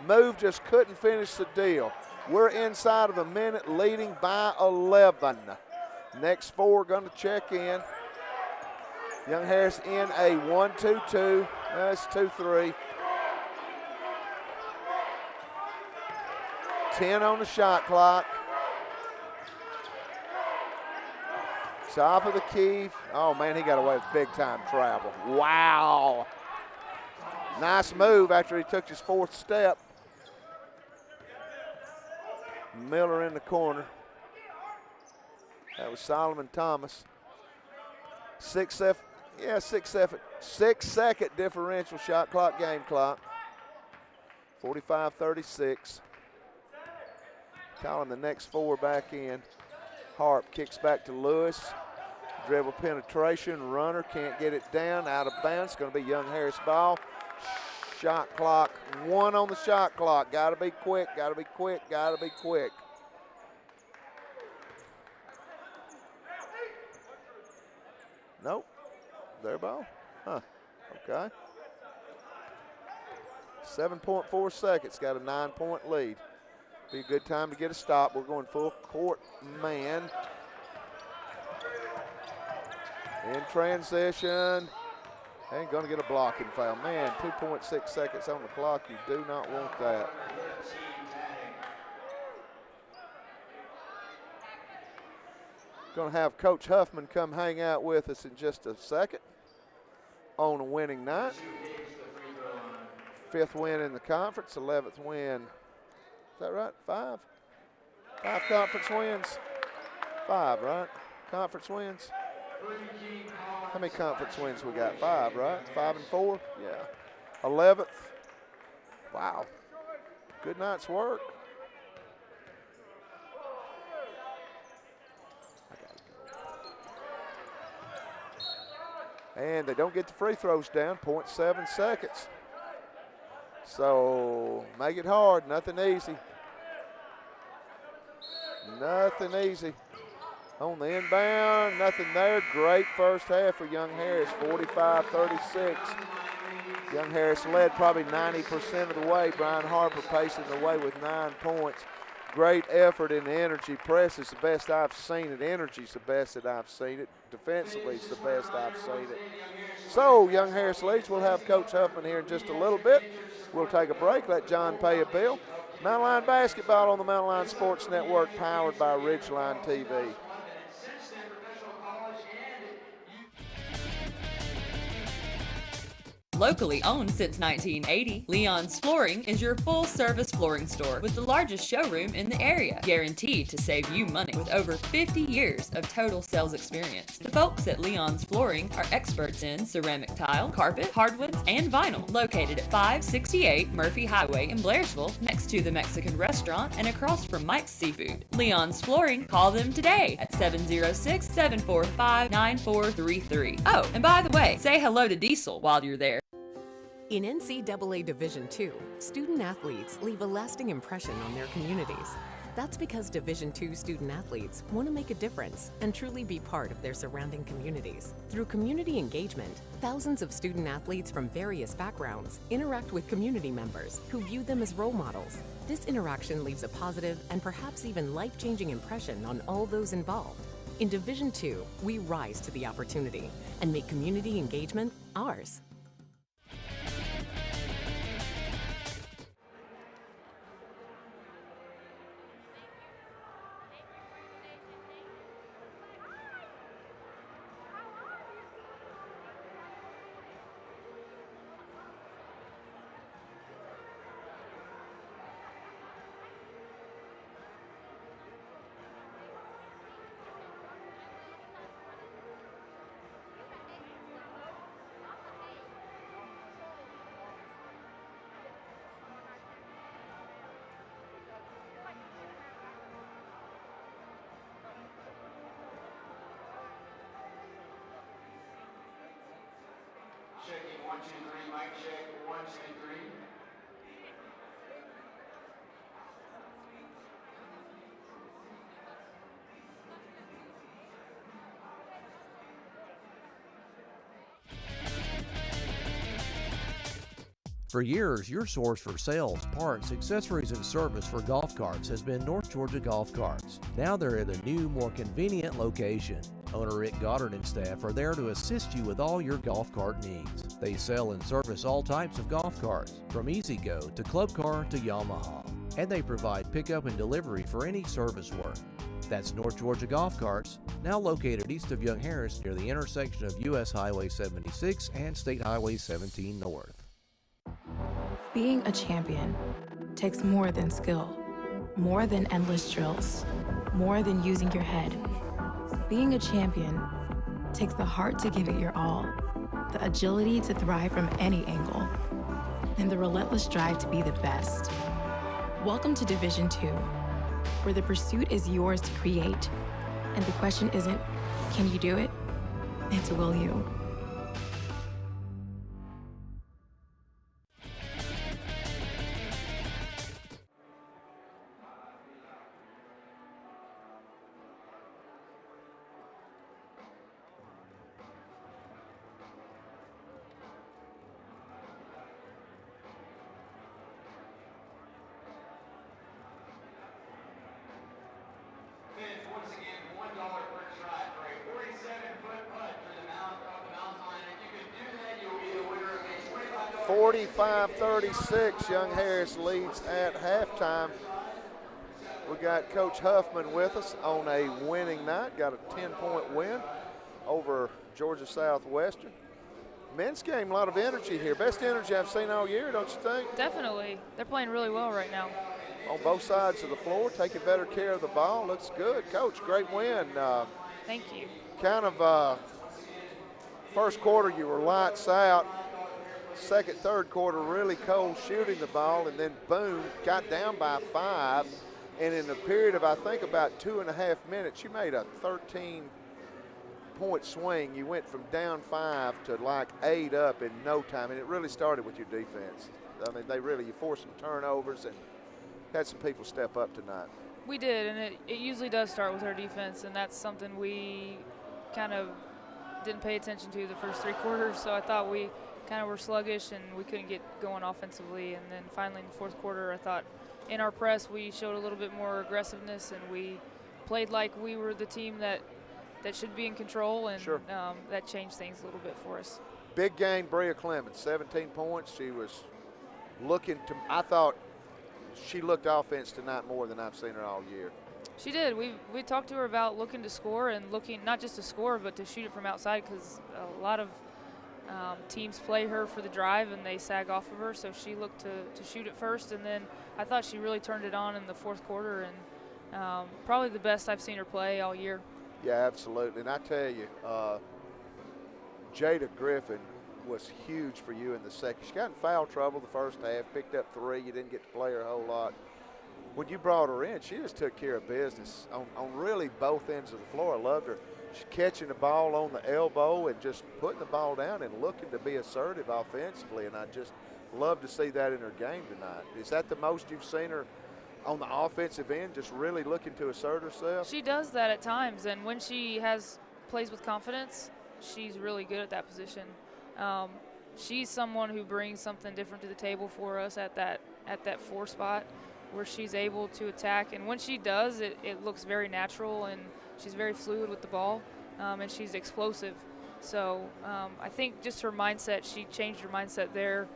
move, just couldn't finish the deal. We're inside of a minute, leading by 11. Next 4 going to check in. Young Harris in a 1-2-2. That's 2-3. 10 on the shot clock. Top of the key. Oh, man, he got away with big-time travel. Wow. Nice move after he took his 4th step. Miller in the corner. That was Solomon Thomas. 6 second differential shot clock, game clock. 45-36. Calling the next 4 back in. Harp kicks back to Lewis. Dribble penetration, runner, can't get it down, out of bounds. Going to be Young Harris ball. Shot clock, 1 on the shot clock. Got to be quick, got to be quick, got to be quick. Nope, their ball, huh, okay. 7.4 seconds, got a 9-point lead. Be a good time to get a stop. We're going full court man. In transition. Ain't going to get a blocking foul. Man, 2.6 seconds on the clock. You do not want that. Going to have Coach Huffman come hang out with us in just a second on a winning night. 5th win in the conference, 11th win. Is that right? 5? 5 conference wins? 5, right? Conference wins? How many conference wins we got? 5, right? 5 and 4? Yeah. 11th. Wow. Good night's work. I gotta go. And they don't get the free throws down. 0.7 seconds. So make it hard. Nothing easy. Nothing easy. On the inbound, nothing there. Great first half for Young Harris, 45-36. Young Harris led probably 90% of the way. Brian Harper pacing the way with 9 points. Great effort and energy. Press is the best I've seen it. Energy's the best that I've seen it. Defensively, it's the best I've seen it. So, Young Harris leads. We'll have Coach Huffman here in just a little bit. We'll take a break, let John pay a bill. Mountain Line basketball on the Mountain Line Sports Network, powered by Ridgeline TV. Locally owned since 1980, Leon's Flooring is your full-service flooring store with the largest showroom in the area, guaranteed to save you money with over 50 years of total sales experience. The folks at Leon's Flooring are experts in ceramic tile, carpet, hardwoods, and vinyl, located at 568 Murphy Highway in Blairsville, next to the Mexican restaurant and across from Mike's Seafood. Leon's Flooring, call them today at 706-745-9433. Oh, and by the way, say hello to Diesel while you're there. In NCAA Division II, student athletes leave a lasting impression on their communities. That's because Division II student athletes want to make a difference and truly be part of their surrounding communities. Through community engagement, thousands of student athletes from various backgrounds interact with community members who view them as role models. This interaction leaves a positive and perhaps even life-changing impression on all those involved. In Division II, we rise to the opportunity and make community engagement ours. Checking 1, 2, 3, mic check 1, 2, 3. For years, your source for sales, parts, accessories, and service for golf carts has been North Georgia Golf Carts. Now they're at a new, more convenient location. Owner Rick Goddard and staff are there to assist you with all your golf cart needs. They sell and service all types of golf carts, from E-Z-Go to Club Car to Yamaha. And they provide pickup and delivery for any service work. That's North Georgia Golf Carts, now located east of Young Harris near the intersection of U.S. Highway 76 and State Highway 17 North. Being a champion takes more than skill, more than endless drills, more than using your head. Being a champion takes the heart to give it your all, the agility to thrive from any angle, and the relentless drive to be the best. Welcome to Division II, where the pursuit is yours to create, and the question isn't, can you do it? It's will you? Fans, once again, $1 per try for a 47-foot putt through the mouth of the mountain line. If you can do that, you'll be the winner of a $25. 45-36, Young Harris leads at halftime. We got Coach Huffman with us on a winning night. Got a 10-point win over Georgia Southwestern. Men's game, a lot of energy here. Best energy I've seen all year, don't you think? Definitely. They're playing really well right now. On both sides of the floor, taking better care of the ball. Looks good. Coach, great win. Thank you. Kind of first quarter, you were lights out. Second, third quarter, really cold shooting the ball, and then boom, got down by 5. And in a period of, I think, about 2.5 minutes, you made a 13-point swing. You went from down 5 to like 8 up in no time, and it really started with your defense. I mean, you forced some turnovers and had some people step up tonight. We did, and it usually does start with our defense, and that's something we kind of didn't pay attention to the first 3 quarters, so I thought we kind of were sluggish and we couldn't get going offensively. And then finally in the fourth quarter, I thought in our press we showed a little bit more aggressiveness and we played like we were the team that should be in control, and Sure. That changed things a little bit for us. Big game, Bria Clemens, 17 points. She was looking to, I thought she looked offense tonight more than I've seen her all year. She did. We talked to her about looking to score and looking not just to score but to shoot it from outside, because a lot of teams play her for the drive and they sag off of her, so she looked to shoot it first, and then I thought she really turned it on in the fourth quarter, and probably the best I've seen her play all year. Yeah, absolutely. And I tell you, Jada Griffin was huge for you in the second. She got in foul trouble the first half, picked up 3. You didn't get to play her a whole lot. When you brought her in, she just took care of business on really both ends of the floor. I loved her. She's catching the ball on the elbow and just putting the ball down and looking to be assertive offensively, and I just love to see that in her game tonight. Is that the most you've seen her on the offensive end, just really looking to assert herself? She does that at times, and when she plays with confidence, she's really good at that position. She's someone who brings something different to the table for us at that 4 spot, where she's able to attack, and when she does, it looks very natural, and she's very fluid with the ball, and she's explosive. So I think just her mindset, she changed her mindset there.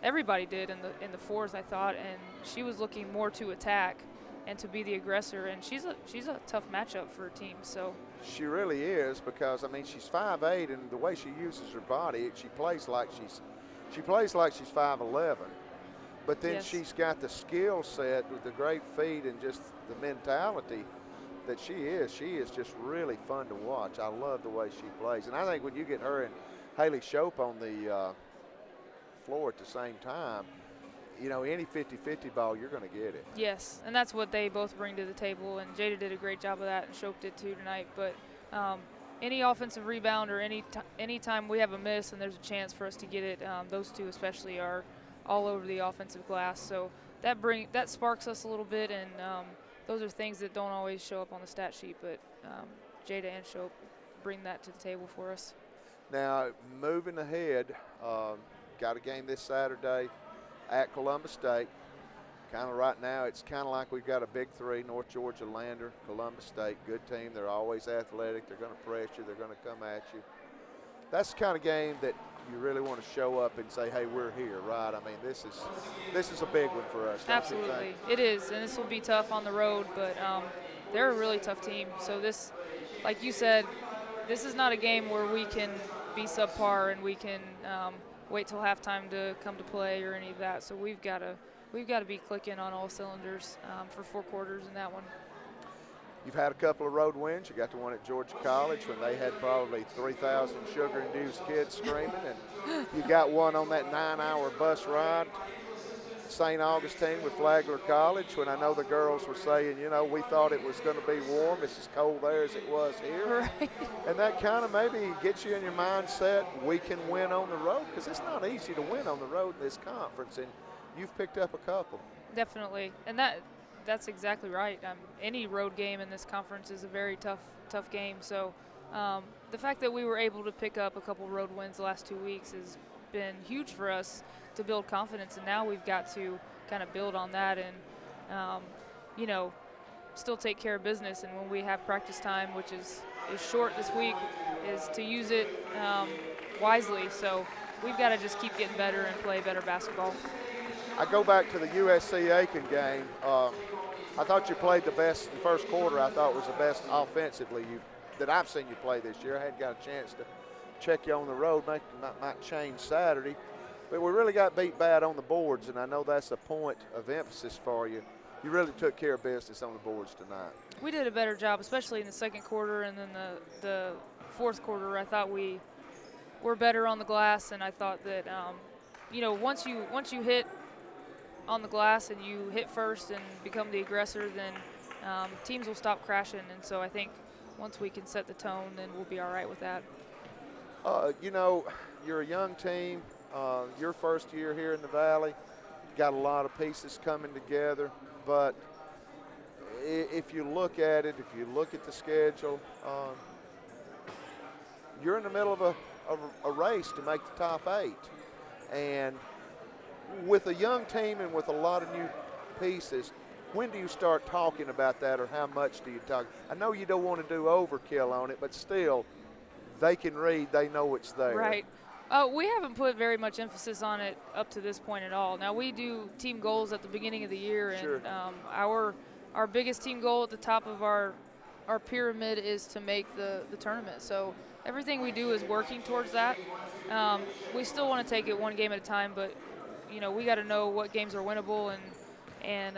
Everybody did in the fourth, I thought, and she was looking more to attack and to be the aggressor, and she's a tough matchup for her team. So she really is, because I mean she's 5'8", and the way she uses her body, she plays like she's 5'11", but then Yes. she's got the skill set with the great feet and just the mentality that she is. She is just really fun to watch. I love the way she plays, and I think when you get her and Haley Shope on the floor at the same time, you know, any 50-50 ball, you're going to get it. yes, and that's what they both bring to the table, and Jada did a great job of that, and Shope did too tonight. But any offensive rebound or any time we have a miss and there's a chance for us to get it, those two especially are all over the offensive glass. So that sparks us a little bit, and those are things that don't always show up on the stat sheet, but Jada and Shope bring that to the table for us. Now, moving ahead, got a game this Saturday at Columbus State. Kind of right now, it's kind of like we've got a big 3, North Georgia, Lander, Columbus State, good team. They're always athletic. They're going to press you. They're going to come at you. That's the kind of game that you really want to show up and say, hey, we're here, right? I mean, this is a big one for us. Don't you think? Absolutely, it is, and this will be tough on the road, but they're a really tough team. So this, like you said, this is not a game where we can be subpar and we can wait till halftime to come to play or any of that. So we've got to be clicking on all cylinders for 4 quarters in that one. You've had a couple of road wins. You got the one at Georgia College when they had probably 3,000 sugar-induced kids screaming, and you got one on that 9-hour bus ride, St. Augustine with Flagler College, when I know the girls were saying, you know, we thought it was going to be warm. It's as cold there as it was here. Right. And that kind of maybe gets you in your mindset, we can win on the road, because it's not easy to win on the road in this conference, and you've picked up a couple. Definitely, and that's exactly right. Any road game in this conference is a very tough game. So the fact that we were able to pick up a couple road wins the last 2 weeks has been huge for us to build confidence, and now we've got to kind of build on that and you know, still take care of business. And when we have practice time, which is short this week, is to use it wisely. So we've got to just keep getting better and play better basketball. I go back to the USC-Aiken game. I thought you played the best in the first quarter. I thought was the best offensively that I've seen you play this year. I hadn't got a chance to check you on the road. Might change Saturday. But we really got beat bad on the boards, and I know that's a point of emphasis for you. You really took care of business on the boards tonight. We did a better job, especially in the second quarter, and then the fourth quarter. I thought we were better on the glass, and I thought that you know, once you hit on the glass and you hit first and become the aggressor, then teams will stop crashing. And so I think once we can set the tone, then we'll be all right with that. You know, you're a young team. Your first year here in the Valley. Got a lot of pieces coming together. But if you look at it, if you look at the schedule, you're in the middle of a race to make the top 8. And with a young team and with a lot of new pieces, when do you start talking about that, or how much do you talk? I know you don't want to do overkill on it, but still, they can read, they know it's there. Right. We haven't put very much emphasis on it up to this point at all. Now, we do team goals at the beginning of the year, and Sure. our biggest team goal at the top of our pyramid is to make the tournament. So everything we do is working towards that. We still want to take it one game at a time, but we got to know what games are winnable, and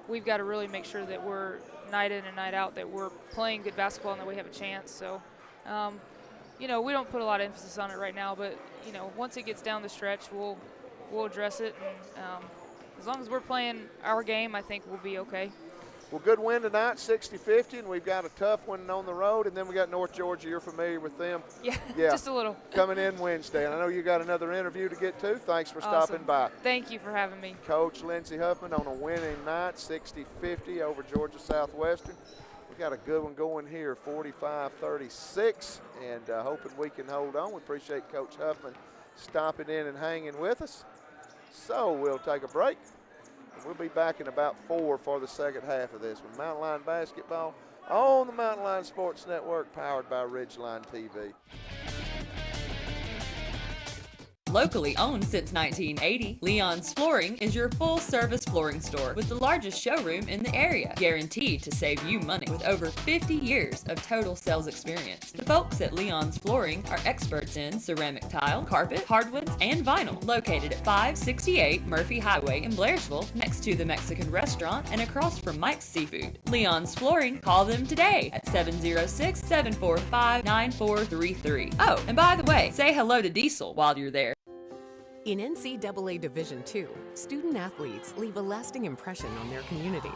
we've got to really make sure that we're night in and night out, that we're playing good basketball and that we have a chance. So, we don't put a lot of emphasis on it right now, but once it gets down the stretch, we'll address it. And as long as we're playing our game, I think we'll be okay. Well, good win tonight, 60-50, and we've got a tough one on the road, and then we got North Georgia. You're familiar with them. Yeah, just a little. Coming in Wednesday, and I know you got another interview to get to. Thanks for stopping by. Thank you for having me. Coach Lindsey Huffman on a winning night, 60-50 over Georgia Southwestern. We got a good one going here, 45-36, and hoping we can hold on. We appreciate Coach Huffman stopping in and hanging with us. So we'll take a break. We'll be back in about 4 for the second half of this one. Mountain Line Basketball on the Mountain Line Sports Network, powered by Ridgeline TV. Locally owned since 1980, Leon's Flooring is your full-service flooring store with the largest showroom in the area, guaranteed to save you money with over 50 years of total sales experience. The folks at Leon's Flooring are experts in ceramic tile, carpet, hardwoods, and vinyl, located at 568 Murphy Highway in Blairsville, next to the Mexican restaurant and across from Mike's Seafood. Leon's Flooring, call them today at 706-745-9433. Oh, and by the way, say hello to Diesel while you're there. In NCAA Division II, student athletes leave a lasting impression on their communities.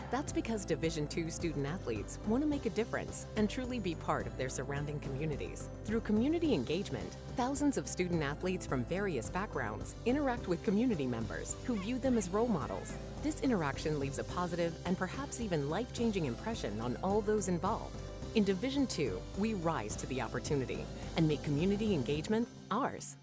That's because Division II student athletes want to make a difference and truly be part of their surrounding communities. Through community engagement, thousands of student athletes from various backgrounds interact with community members who view them as role models. This interaction leaves a positive and perhaps even life-changing impression on all those involved. In Division II, we rise to the opportunity and make community engagement ours.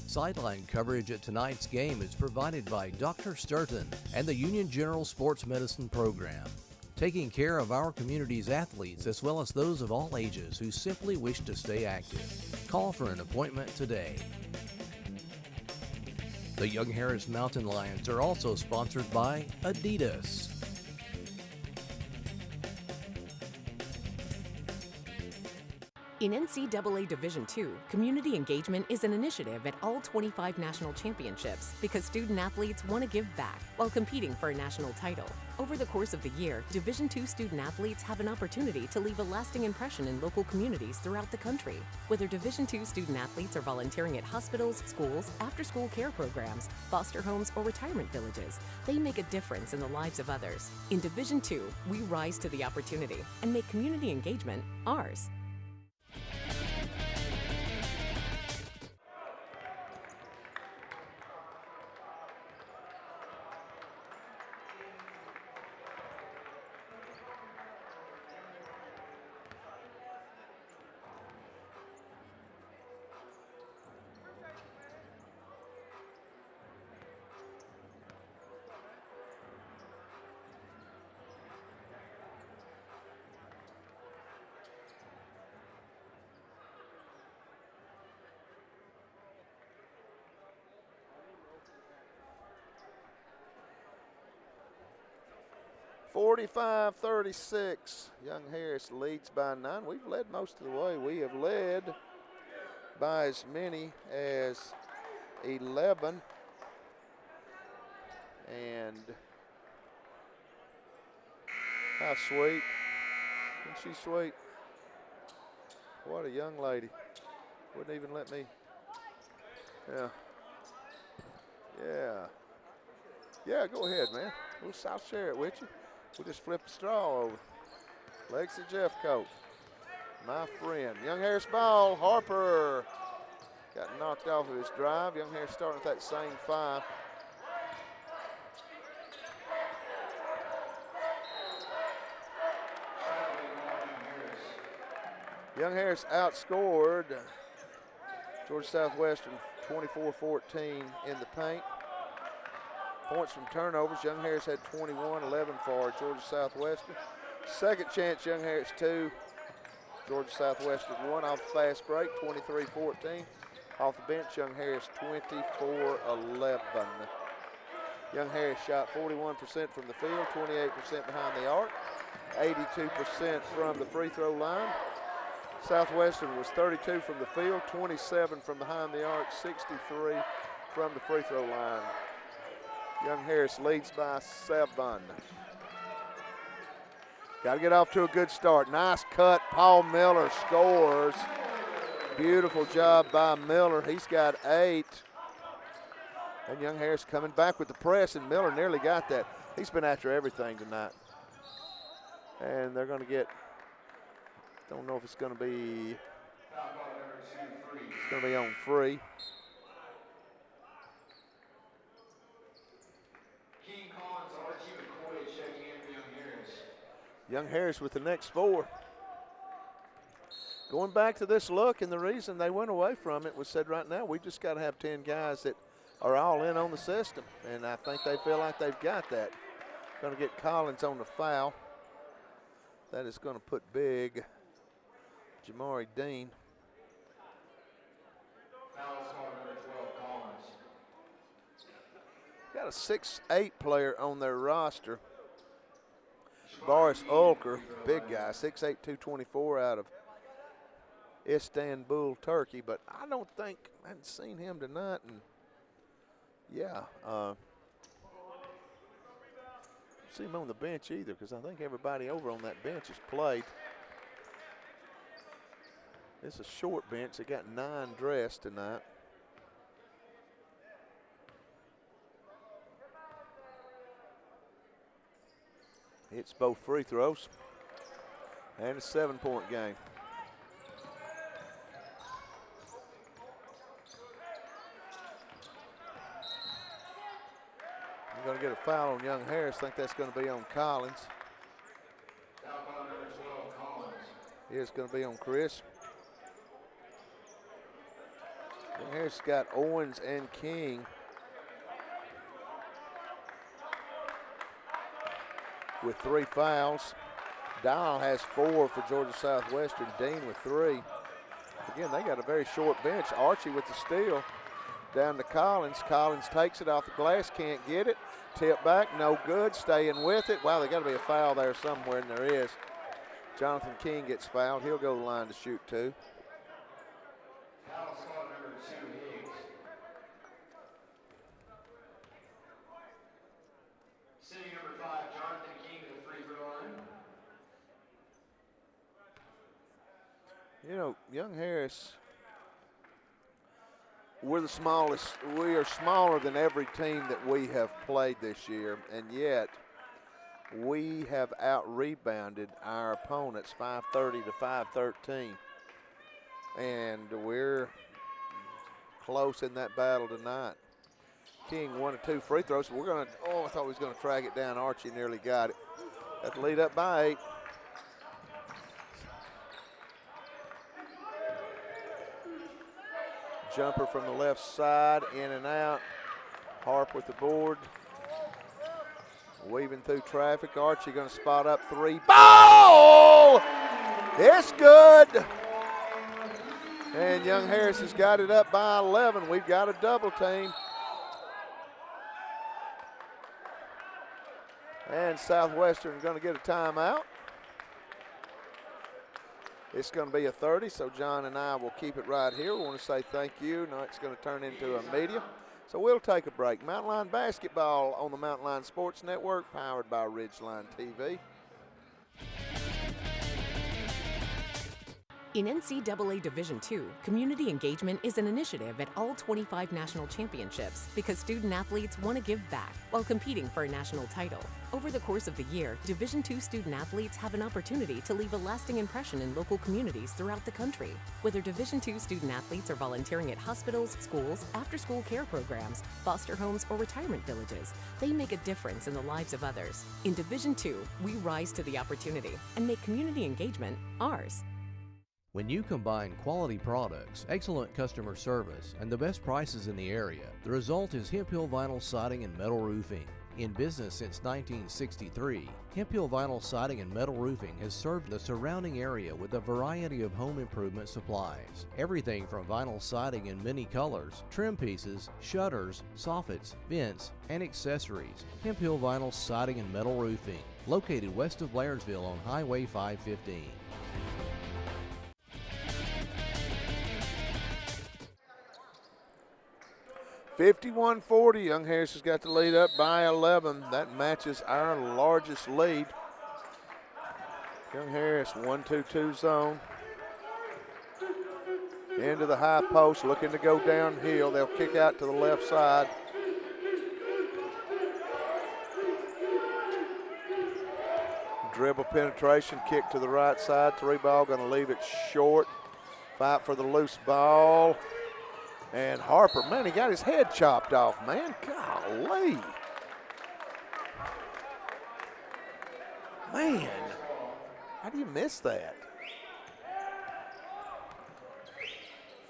Sideline coverage at tonight's game is provided by Dr. Sturton and the Union General Sports Medicine Program, taking care of our community's athletes as well as those of all ages who simply wish to stay active. Call for an appointment today. The Young Harris Mountain Lions are also sponsored by Adidas. In NCAA Division II, community engagement is an initiative at all 25 national championships because student athletes want to give back while competing for a national title. Over the course of the year, Division II student athletes have an opportunity to leave a lasting impression in local communities throughout the country. Whether Division II student athletes are volunteering at hospitals, schools, after-school care programs, foster homes, or retirement villages, they make a difference in the lives of others. In Division II, we rise to the opportunity and make community engagement ours. 45-36. Young Harris leads by 9. We've led most of the way. We have led by as many as 11. And how sweet. Isn't she sweet? What a young lady. Wouldn't even let me. Yeah. Yeah. Yeah, go ahead, man. I'll share it with you. We'll just flip the straw over. Lexi Jeffcoat, my friend. Young Harris ball. Harper got knocked off of his drive. Young Harris starting with that same 5. Young Harris outscored Georgia Southwestern 24-14 in the paint. Points from turnovers, Young Harris had 21, 11 for Georgia Southwestern. Second chance, Young Harris 2, Georgia Southwestern 1 off the fast break, 23-14. Off the bench, Young Harris 24-11. Young Harris shot 41% from the field, 28% behind the arc, 82% from the free throw line. Southwestern was 32 from the field, 27 from behind the arc, 63 from the free throw line. Young Harris leads by 7. Got to get off to a good start. Nice cut. Paul Miller scores. Beautiful job by Miller. He's got 8. And Young Harris coming back with the press, and Miller nearly got that. He's been after everything tonight. And they're going to get, don't know if it's going to be, it's going to be on free. Young Harris with the next 4. Going back to this look, and the reason they went away from it was said right now, we just got to have 10 guys that are all in on the system. And I think they feel like they've got that. Going to get Collins on the foul. That is going to put big Jamari Dean. Got a 6'8" player on their roster. Boris Ulker, big guy, 6'8", 224 out of Istanbul, Turkey. But I hadn't seen him tonight. And yeah, see him on the bench either, because I think everybody over on that bench has played. It's a short bench. They got 9 dressed tonight. Hits both free throws. And a 7-point game. I'm going to get a foul on Young Harris. I think that's going to be on Collins. It's going to be on Chris. Young Harris got Owens and King. With 3 fouls. Dial has 4 for Georgia Southwestern. Dean with 3. Again, they got a very short bench. Archie with the steal. Down to Collins. Collins takes it off the glass, can't get it. Tip back, no good. Staying with it. Wow, there got to be a foul there somewhere, and there is. Jonathan King gets fouled. He'll go to the line to shoot 2. You know, Young Harris, we're the smallest. We are smaller than every team that we have played this year, and yet we have out-rebounded our opponents 530 to 513. And we're close in that battle tonight. King 1 or 2 free throws. We're going to, I thought we was going to track it down. Archie nearly got it. Got to lead up by 8. Jumper from the left side, in and out. Harp with the board. Weaving through traffic. Archie going to spot up 3. Ball! It's good. And Young Harris has got it up by 11. We've got a double team. And Southwestern going to get a timeout. It's going to be a 30, so John and I will keep it right here. We want to say thank you. Now it's going to turn into a media. So we'll take a break. Mountain Line Basketball on the Mountain Line Sports Network, powered by Ridgeline TV. In NCAA Division II, community engagement is an initiative at all 25 national championships because student athletes want to give back while competing for a national title. Over the course of the year, Division II student athletes have an opportunity to leave a lasting impression in local communities throughout the country. Whether Division II student athletes are volunteering at hospitals, schools, after-school care programs, foster homes, or retirement villages, they make a difference in the lives of others. In Division II, we rise to the opportunity and make community engagement ours. When you combine quality products, excellent customer service, and the best prices in the area, the result is Hemp Hill Vinyl Siding and Metal Roofing. In business since 1963, Hemp Hill Vinyl Siding and Metal Roofing has served the surrounding area with a variety of home improvement supplies. Everything from vinyl siding in many colors, trim pieces, shutters, soffits, vents, and accessories. Hemp Hill Vinyl Siding and Metal Roofing, located west of Blairsville on Highway 515. (51-40). Young Harris has got the lead up by 11. That matches our largest lead. Young Harris 1-2-2 zone. Into the high post, looking to go downhill. They'll kick out to the left side. Dribble penetration, kick to the right side. Three ball, going to leave it short. Fight for the loose ball. And Harper, man, he got his head chopped off, man. Golly. Man, how do you miss that?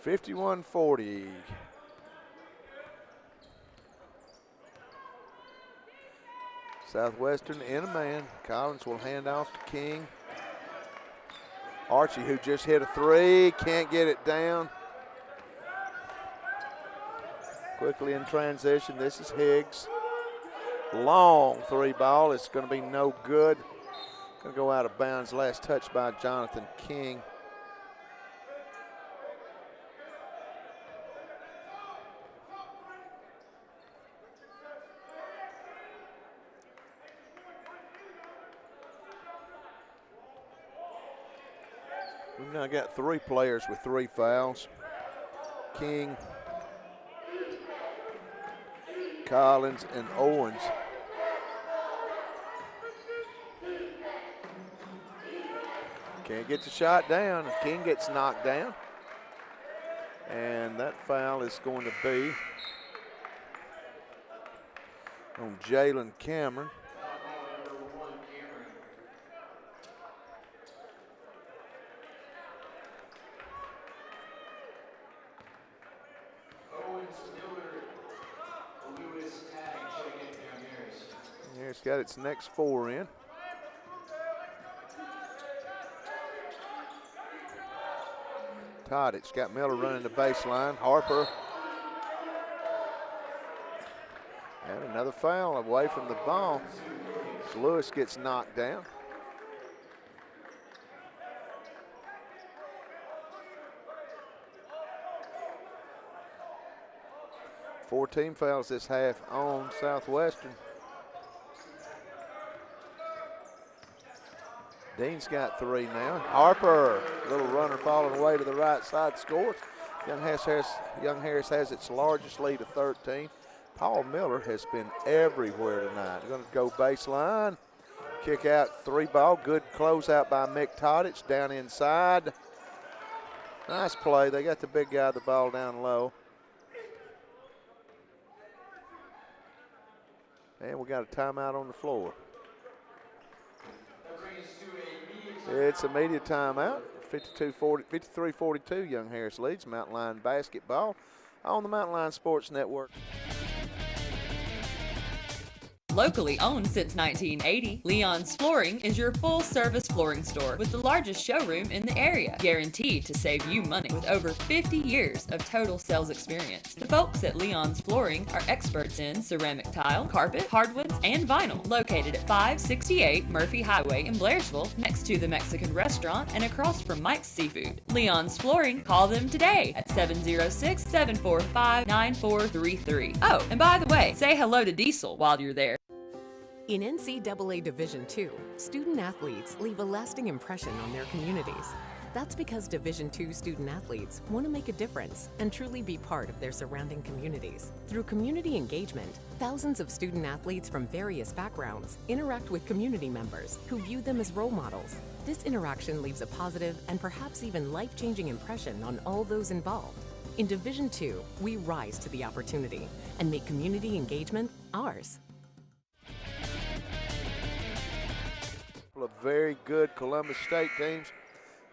51-40. Southwestern in a man. Collins will hand off to King. Archie, who just hit a three, can't get it down. Quickly in transition, this is Higgs. Long three ball, it's going to be no good. Going to go out of bounds, last touch by Jonathan King. We've now got three players with three fouls. King, Collins, and Owens. Can't get the shot down. King gets knocked down. And that foul is going to be on Jalen Cameron. It's got its next four in. Todich got Miller running the baseline. Harper. And another foul away from the ball. Lewis gets knocked down. Four-team fouls this half on Southwestern. Dean's got three now. Harper, little runner falling away to the right side, scores. Young Harris has its largest lead of 13. Paul Miller has been everywhere tonight. They're going to go baseline, kick out three ball. Good closeout by Mick Todich down inside. Nice play. They got the big guy the ball down low. And we got a timeout on the floor. It's immediate timeout. 53-42, Young Harris leads. Mountain Line Basketball on the Mountain Line Sports Network. Locally owned since 1980, Leon's Flooring is your full-service flooring store with the largest showroom in the area, guaranteed to save you money with over 50 years of total sales experience. The folks at Leon's Flooring are experts in ceramic tile, carpet, hardwoods, and vinyl, located at 568 Murphy Highway in Blairsville, next to the Mexican restaurant and across from Mike's Seafood. Leon's Flooring, call them today at 706-745-9433. Oh, and by the way, say hello to Diesel while you're there. In NCAA Division II, student athletes leave a lasting impression on their communities. That's because Division II student athletes want to make a difference and truly be part of their surrounding communities. Through community engagement, thousands of student athletes from various backgrounds interact with community members who view them as role models. This interaction leaves a positive and perhaps even life-changing impression on all those involved. In Division II, we rise to the opportunity and make community engagement ours. Of very good Columbus State teams.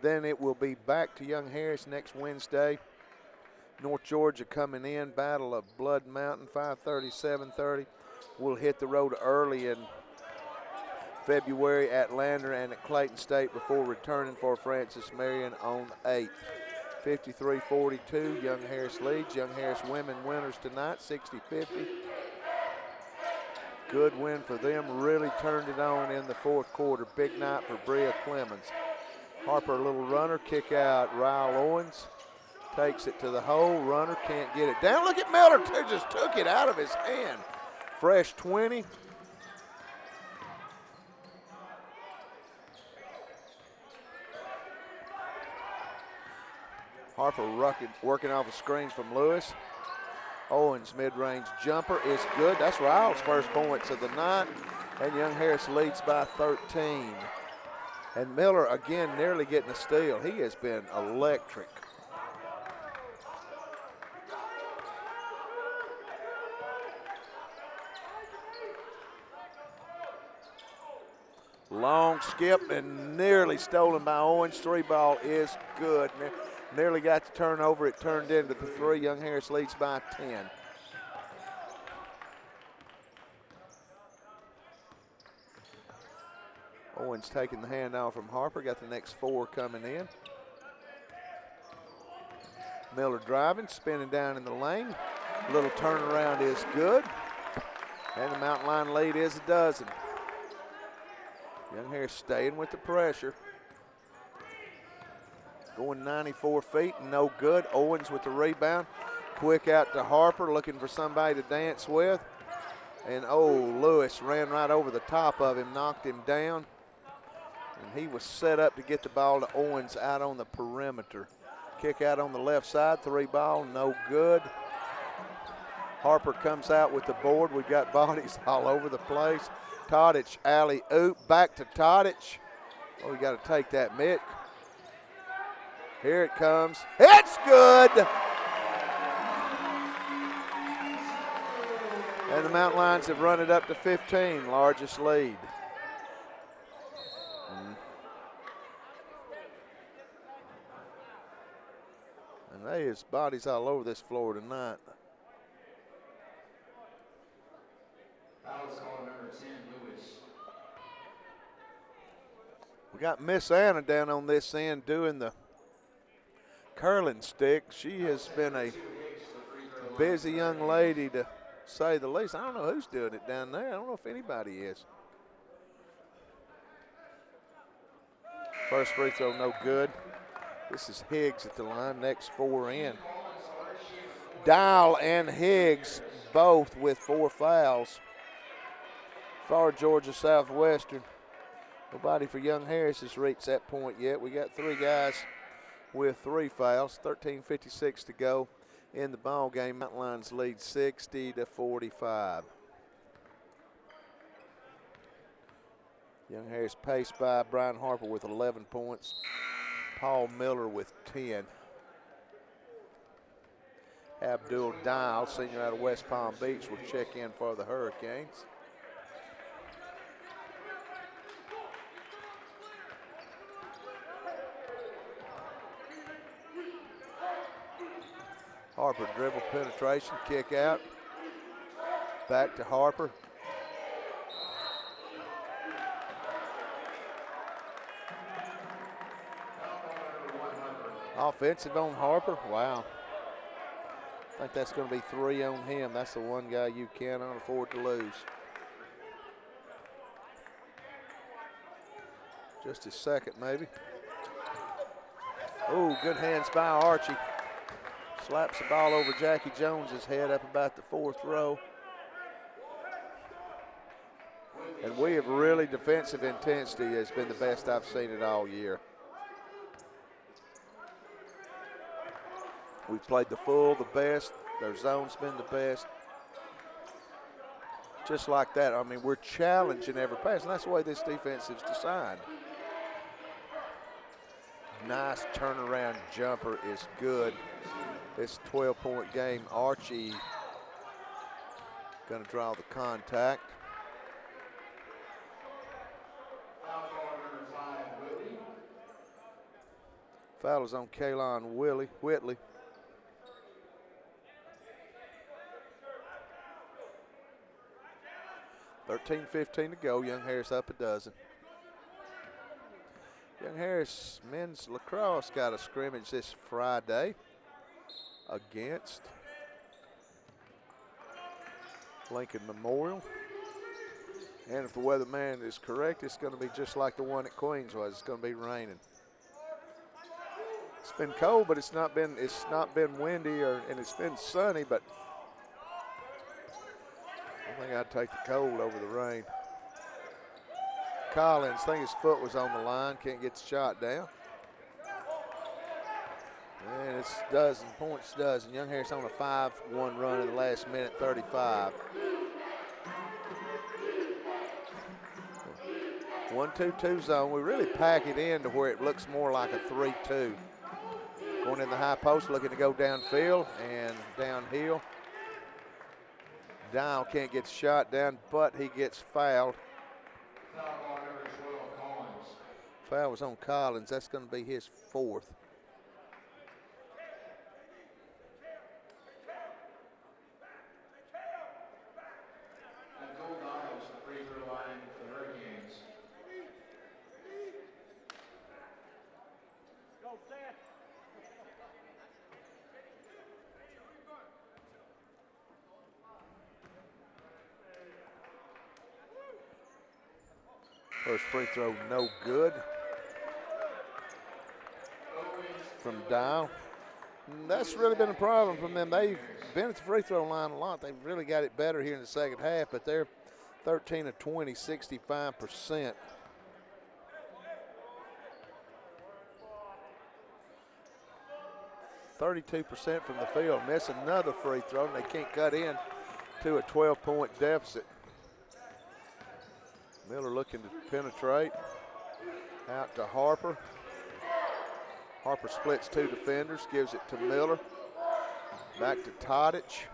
Then it will be back to Young Harris next Wednesday. North Georgia coming in, Battle of Blood Mountain, 5:30, 7:30. We'll hit the road early in February at Lander and at Clayton State before returning for Francis Marion on 8th. 53-42, Young Harris leads. Young Harris women winners tonight, 60-50. Good win for them, really turned it on in the fourth quarter. Big night for Bria Clemens. Harper, a little runner, kick out. Ryle Owens takes it to the hole. Runner can't get it down. Look at Miller, just took it out of his hand. Fresh 20. Harper working off of screens from Lewis. Owens mid-range jumper is good. That's Ryle's first points of the night. And Young Harris leads by 13. And Miller again nearly getting a steal. He has been electric. Long skip and nearly stolen by Owens. Three ball is good. Nearly got the turnover. It turned into the three. Young Harris leads by 10. Owens taking the handoff from Harper. Got the next four coming in. Miller driving, spinning down in the lane. Little turnaround is good. And the Mountain Line lead is a dozen. Young Harris staying with the pressure. Going 94 feet, no good. Owens with the rebound. Quick out to Harper, looking for somebody to dance with. And Lewis ran right over the top of him, knocked him down. And he was set up to get the ball to Owens out on the perimeter. Kick out on the left side, three ball, no good. Harper comes out with the board. We've got bodies all over the place. Tadic alley-oop, back to Tadic. Oh, we got to take that, Mick. Here it comes. It's good! And the Mountain Lions have run it up to 15, largest lead. And there's bodies all over this floor tonight. Foul's call number 10, Lewis. We got Miss Anna down on this end doing the curling stick. She has been a busy young lady, to say the least. I don't know who's doing it down there. I don't know if anybody is. First free throw, no good. This is Higgs at the line, next four in. Dial and Higgs both with 4 fouls for Georgia Southwestern. Nobody for Young Harris has reached that point yet. We got 3 guys with 3 fouls. 13:56 to go in the ball game. Mountain Lions lead 60-45. Young Harris paced by Brian Harper with 11 points. Paul Miller with 10. Abdul Dial, senior out of West Palm Beach, will check in for the Hurricanes. Harper dribble penetration, kick out. Back to Harper. Offensive on Harper. Wow. I think that's going to be 3 on him. That's the one guy you cannot afford to lose. Just his second, maybe. Oh, good hands by Archie. Slaps the ball over Jackie Jones's head up about the 4th row. And we have really, defensive intensity has been the best I've seen it all year. We've played the full, the best. Their zone's been the best. Just like that. I mean, we're challenging every pass, and that's the way this defense is designed. Nice turnaround jumper is good. It's a 12-point game. Archie going to draw the contact. Foul is on Kaylon Whitley. 13-15 to go. Young Harris up a dozen. Young Harris men's lacrosse got a scrimmage this Friday against Lincoln Memorial. And if the weatherman is correct, it's going to be just like the one at Queens was. It's going to be raining. It's been cold, but it's not been windy, and it's been sunny, but I think I'd take the cold over the rain. Collins, I think his foot was on the line, can't get the shot down. And it's dozen. Young Harris on a 5-1 run in the last minute, 35. 1-2-2 zone. We really pack it in to where it looks more like a 3-2. Going in the high post, looking to go downfield and downhill. Dial can't get the shot down, but he gets fouled. Foul was on Collins. That's going to be his 4th. First free throw, no good. From Dial. And that's really been a problem from them. They've been at the free throw line a lot. They've really got it better here in the second half, but they're 13 of 20, 65%. %32% from the field. Miss another free throw, and they can't cut in to a 12-point deficit. Miller looking to penetrate. Out to Harper. Harper splits 2 defenders, gives it to Miller. Back to Todich.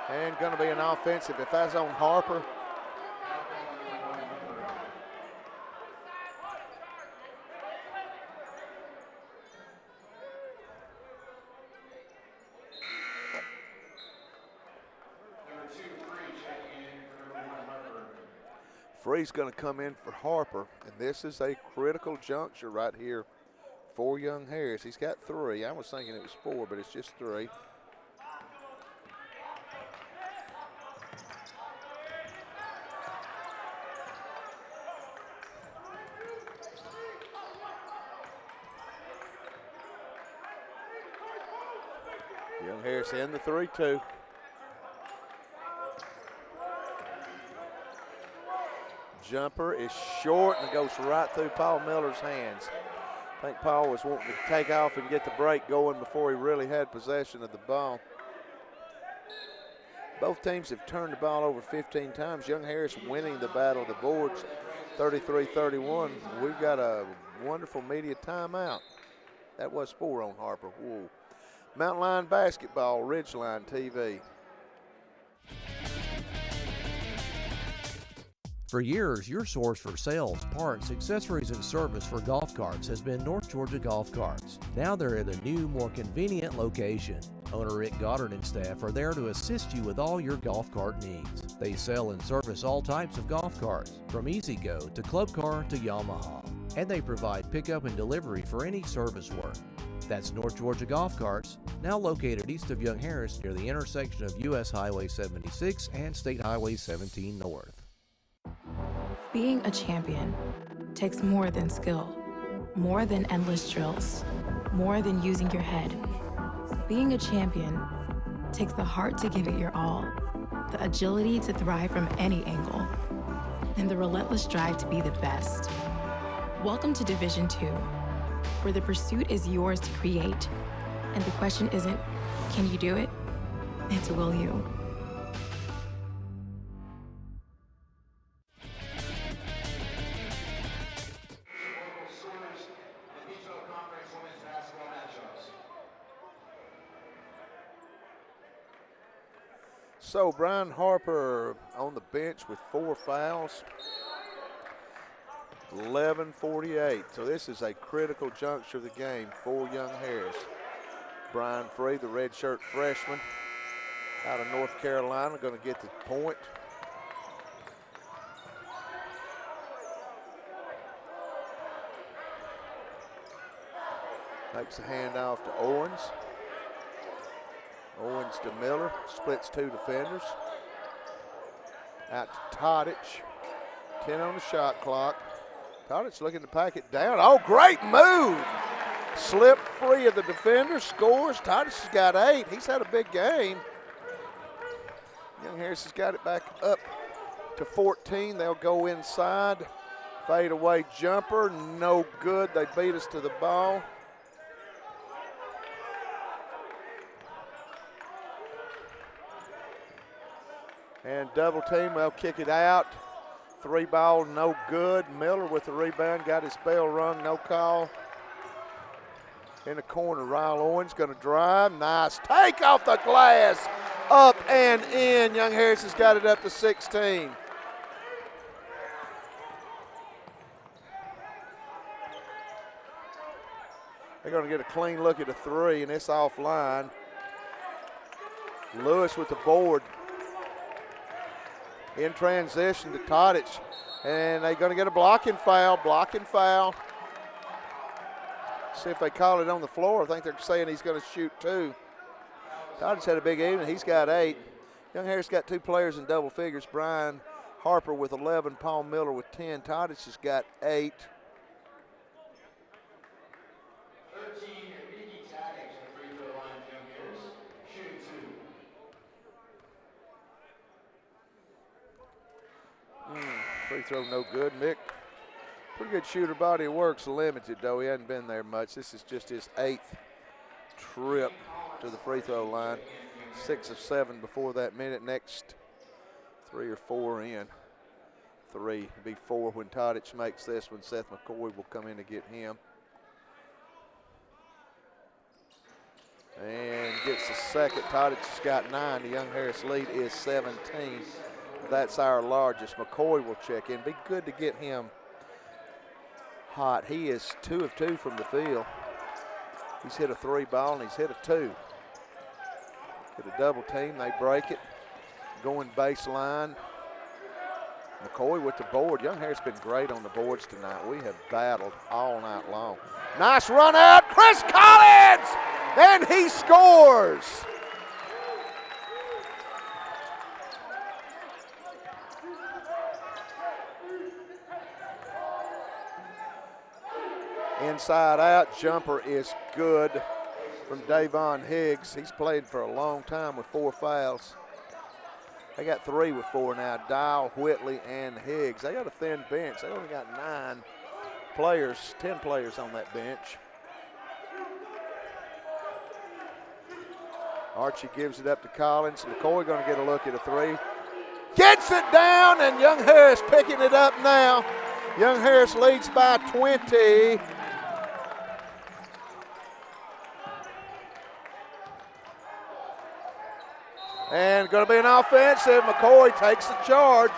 And going to be an offensive. If that's on Harper, Free's going to come in for Harper, and this is a critical juncture right here for Young Harris. He's got 3. I was thinking it was 4, but it's just 3. Young Harris in the 3-2. Jumper is short and it goes right through Paul Miller's hands. I think Paul was wanting to take off and get the break going before he really had possession of the ball. Both teams have turned the ball over 15 times. Young Harris winning the battle of the boards 33-31. We've got a wonderful media timeout. That was 4 on Harper. Whoa. Mountain Line Basketball, Ridgeline TV. For years, your source for sales, parts, accessories, and service for golf carts has been North Georgia Golf Carts. Now they're at a new, more convenient location. Owner Rick Goddard and staff are there to assist you with all your golf cart needs. They sell and service all types of golf carts, from E-Z-Go to Club Car to Yamaha. and they provide pickup and delivery for any service work. That's North Georgia Golf Carts, now located east of Young Harris near the intersection of U.S. Highway 76 and State Highway 17 North. Being a champion takes more than skill, more than endless drills, more than using your head. Being a champion takes the heart to give it your all, the agility to thrive from any angle, and the relentless drive to be the best. Welcome to Division II, where the pursuit is yours to create, and the question isn't, can you do it? It's, will you? So Brian Harper on the bench with 4 fouls. 11:48. So this is a critical juncture of the game for Young Harris. Brian Free, the redshirt freshman out of North Carolina, going to get the point. Makes a handoff to Owens. Owens to Miller, splits 2 defenders. Out to Todich, 10 on the shot clock. Todich looking to pack it down. Oh, great move! Slip free of the defender, scores. Todich has got 8. He's had a big game. Young Harris has got it back up to 14. They'll go inside. Fade away jumper, no good. They beat us to the ball. And double team, they'll kick it out. 3 ball, no good. Miller with the rebound, got his bell rung, no call. In the corner, Ryle Owens gonna drive, nice take off the glass, up and in. Young Harris has got it up to 16. They're gonna get a clean look at a 3, and it's offline. Lewis with the board. In transition to Todich, and they're going to get a blocking foul. See if they call it on the floor. I think they're saying he's going to shoot 2. Todich had a big evening. He's got 8. Young Harris got 2 players in double figures. Brian Harper with 11, Paul Miller with 10. Todich has got 8. Free throw no good. Mick, pretty good shooter, body of work's limited though. He hadn't been there much. This is just his 8th trip to the free throw line. 6 of 7 before that minute. Next 3 or 4 in. 3, it'll be 4 when Todich makes this one. Seth McCoy will come in to get him. And gets the second. Todich has got 9. The Young Harris lead is 17. That's our largest. McCoy will check in. Be good to get him hot. He is 2 of 2 from the field. He's hit a 3 ball and he's hit a 2. Get a double team. They break it. Going baseline. McCoy with the board. Young Harris been great on the boards tonight. We have battled all night long. Nice run out. Chris Collins! And he scores! Inside out, jumper is good from Davon Higgs. He's played for a long time with 4 fouls. They got 3 with 4 now, Dial, Whitley, and Higgs. They got a thin bench. They only got 9 players, 10 players on that bench. Archie gives it up to Collins. McCoy gonna get a look at a 3. Gets it down, and Young Harris picking it up now. Young Harris leads by 20. And going to be an offensive. McCoy takes the charge.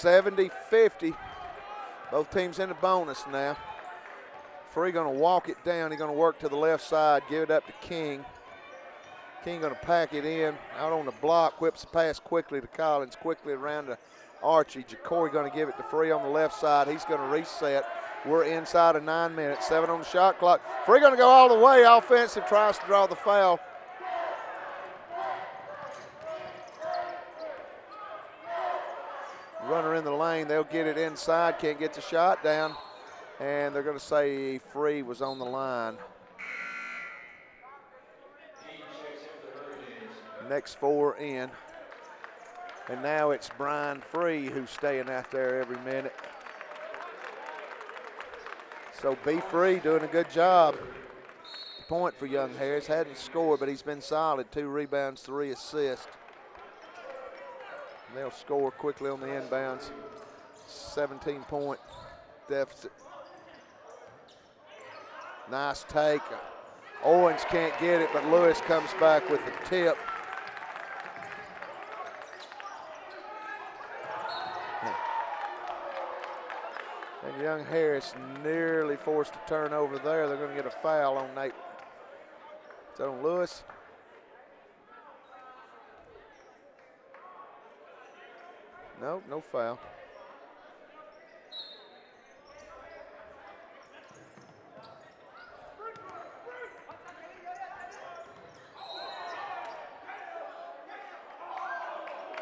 .50. Both teams in the bonus now. Free going to walk it down. He's going to work to the left side, give it up to King. King going to pack it in, out on the block, whips the pass quickly to Collins, quickly around to Archie. Jacory going to give it to Free on the left side. He's going to reset. We're inside of 9 minutes, 7 on the shot clock. Free going to go all the way, offensive, tries to draw the foul. Runner in the lane, they'll get it inside, can't get the shot down, and they're going to say Free was on the line. Next 4 in. And now it's Brian Free who's staying out there every minute. So B. Free doing a good job. Point for Young Harris. Hadn't scored, but he's been solid. 2 rebounds, 3 assists. And they'll score quickly on the inbounds. 17-point deficit. Nice take. Owens can't get it, but Lewis comes back with the tip. And Young Harris nearly forced a turnover there. They're going to get a foul on Nate. Is that on Lewis? No, no foul.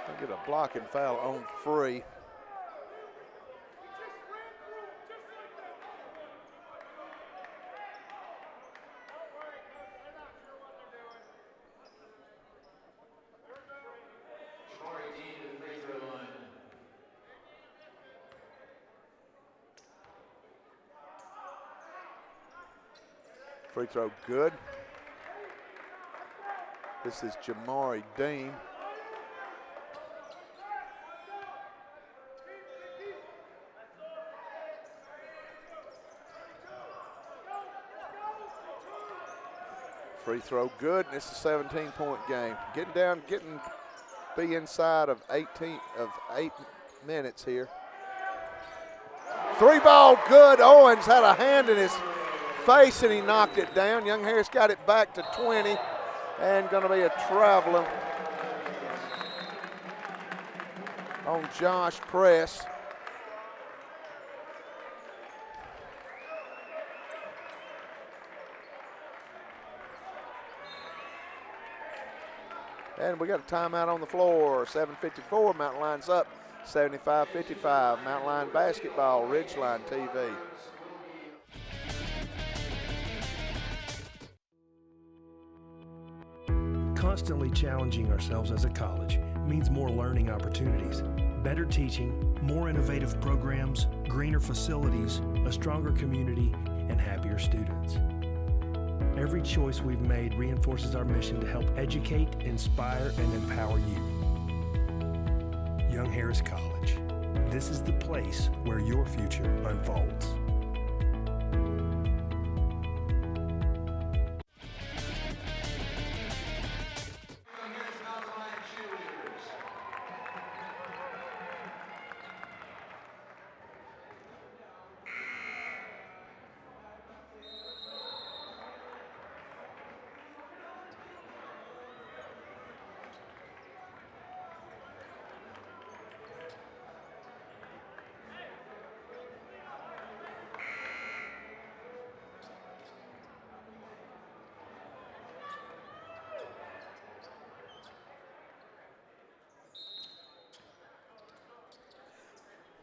They'll get a blocking foul on Free. Free throw good. This is Jamari Dean. Free throw good, and it's a 17-point game. Be inside of 8 minutes here. 3 ball good. Owens had a hand in his face and he knocked it down. Young Harris got it back to 20 and going to be a traveling on Josh Press. And we got a timeout on the floor. 7:54, Mountain Line's up. 75-55, Mountain Line basketball, Ridgeline TV. Constantly challenging ourselves as a college means more learning opportunities, better teaching, more innovative programs, greener facilities, a stronger community, and happier students. Every choice we've made reinforces our mission to help educate, inspire, and empower you. Young Harris College. This is the place where your future unfolds.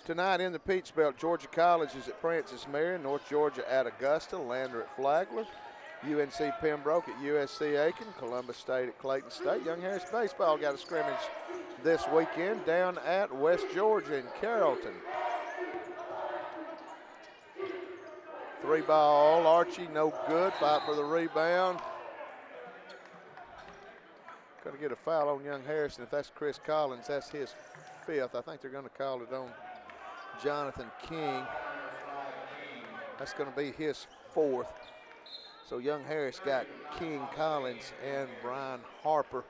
Tonight in the Peach Belt, Georgia College is at Francis Marion, North Georgia at Augusta, Lander at Flagler, UNC Pembroke at USC Aiken, Columbus State at Clayton State. Young Harris baseball got a scrimmage this weekend down at West Georgia in Carrollton. 3 ball, Archie no good, fight for the rebound. Going to get a foul on Young Harris, and if that's Chris Collins, that's his 5th. I think they're going to call it on Jonathan King. That's going to be his 4th. So Young Harris got King, Collins, and Brian Harper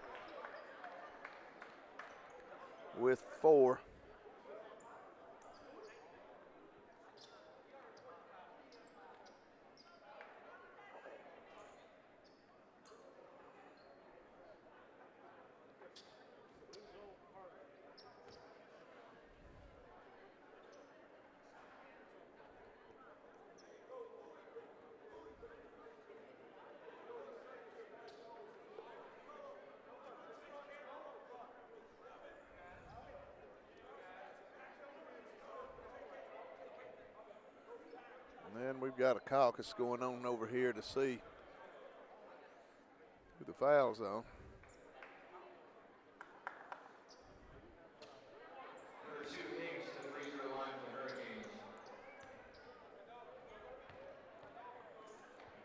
with 4. And we've got a caucus going on over here to see who the foul's on.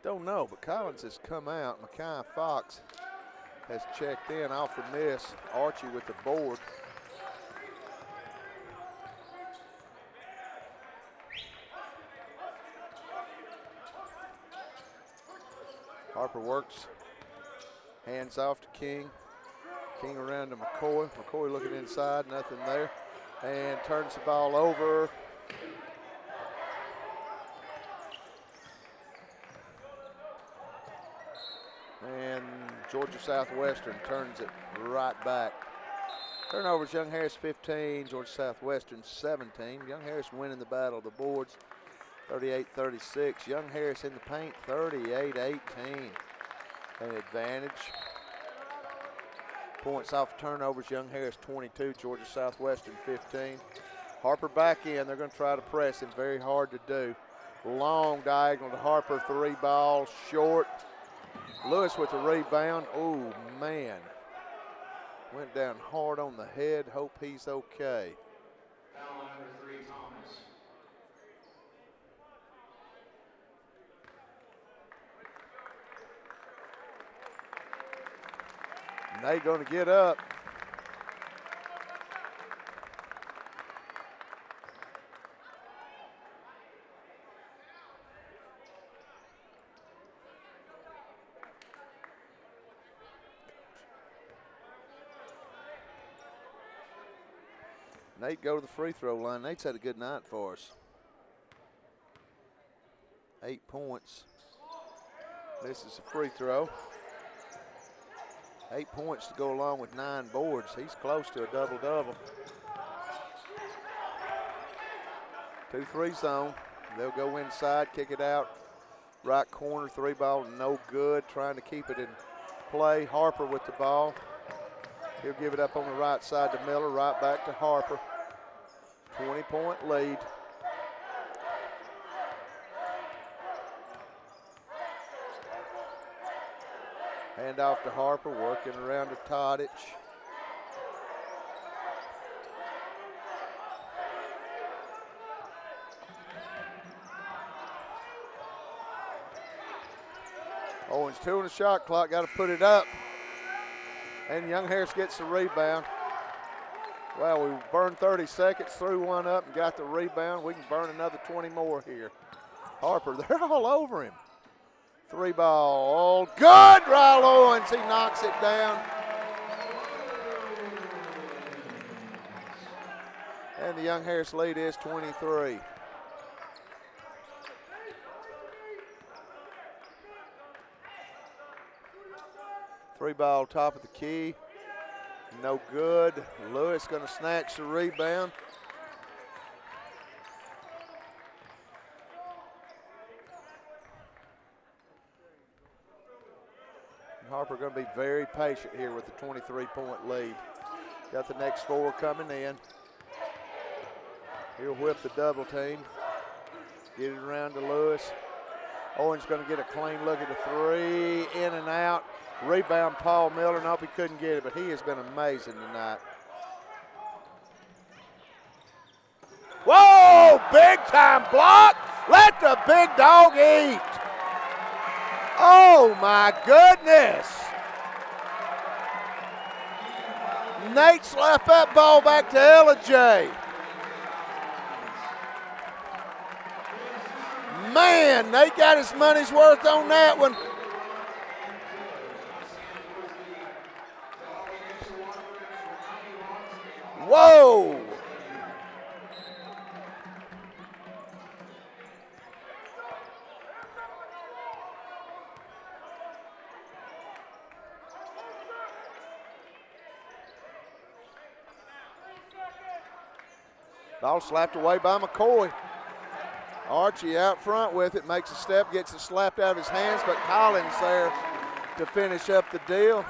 Don't know, but Collins has come out. Makai Fox has checked in off the miss. Archie with the board. Harper works. Hands off to King. King around to McCoy. McCoy looking inside, nothing there. And turns the ball over. And Georgia Southwestern turns it right back. Turnovers, Young Harris 15, Georgia Southwestern 17. Young Harris winning the battle of the boards 38-36. Young Harris in the paint 38-18. An advantage. Points off turnovers, Young Harris 22, Georgia Southwestern 15. Harper back in. They're going to try to press him. Very hard to do. Long diagonal to Harper, 3 ball, short. Lewis with the rebound. Oh, man. Went down hard on the head. Hope he's okay. Foul number 3, Thomas. And they going to get up. Nate go to the free throw line. Nate's had a good night for us. 8 points. This is a free throw. 8 points to go along with 9 boards. He's close to a double-double. 2-3 zone. They'll go inside, kick it out. Right corner, 3 ball, no good. Trying to keep it in play. Harper with the ball. He'll give it up on the right side to Miller, right back to Harper. 20-point lead. Hand off to Harper, working around to Todic. Owens 2 on the shot clock, got to put it up. And Young Harris gets the rebound. Well, we burned 30 seconds, threw one up and got the rebound. We can burn another 20 more here. Harper, they're all over him. 3 ball, good, Ryle Owens, he knocks it down. And the Young Harris lead is 23. Three ball, top of the key. No good. Lewis going to snatch the rebound. Harper going to be very patient here with the 23-point lead. Got the next 4 coming in. He'll whip the double team. Get it around to Lewis. Owens going to get a clean look at the 3. In and out. Rebound, Paul Miller. Nope, he couldn't get it, but he has been amazing tonight. Whoa, big time block. Let the big dog eat. Oh, my goodness. Nate slapped that ball back to J. Man, Nate got his money's worth on that one. Whoa! Ball slapped away by McCoy. Archie out front with it, makes a step, gets it slapped out of his hands, but Collins there to finish up the deal.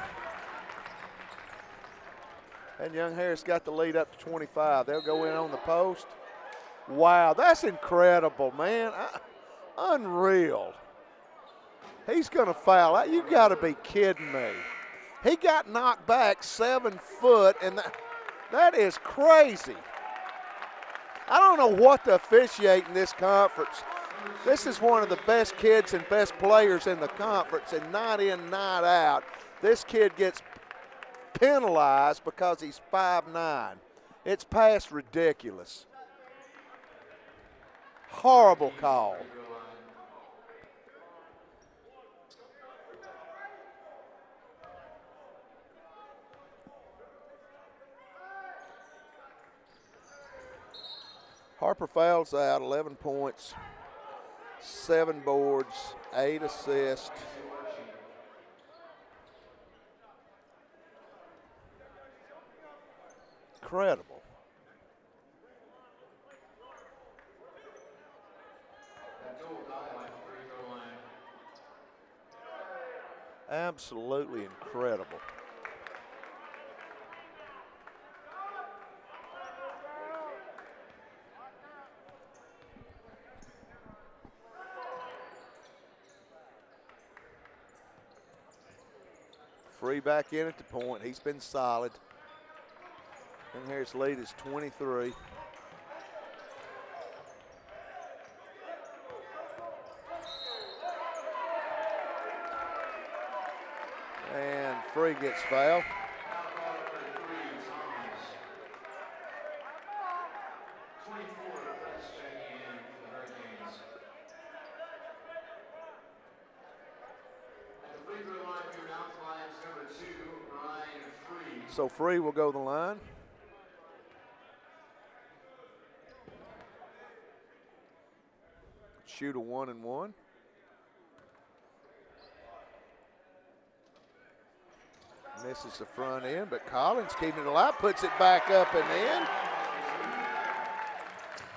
And Young Harris got the lead up to 25. They'll go in on the post. Wow, that's incredible, man. Unreal. He's going to foul out. You got to be kidding me. He got knocked back 7 foot, and that is crazy. I don't know what to officiate in this conference. This is one of the best kids and best players in the conference, and night in, night out, this kid gets penalized because he's 5'9". It's past ridiculous. Horrible call. Harper fouls out, 11 points, 7 boards, 8 assists. Incredible. Absolutely incredible. Free back in at the point. He's been solid. And Harris' lead is 23. And Free gets fouled. So Free will go to the line. Shoot a 1-and-1. Misses the front end, but Collins keeping it alive, puts it back up and in.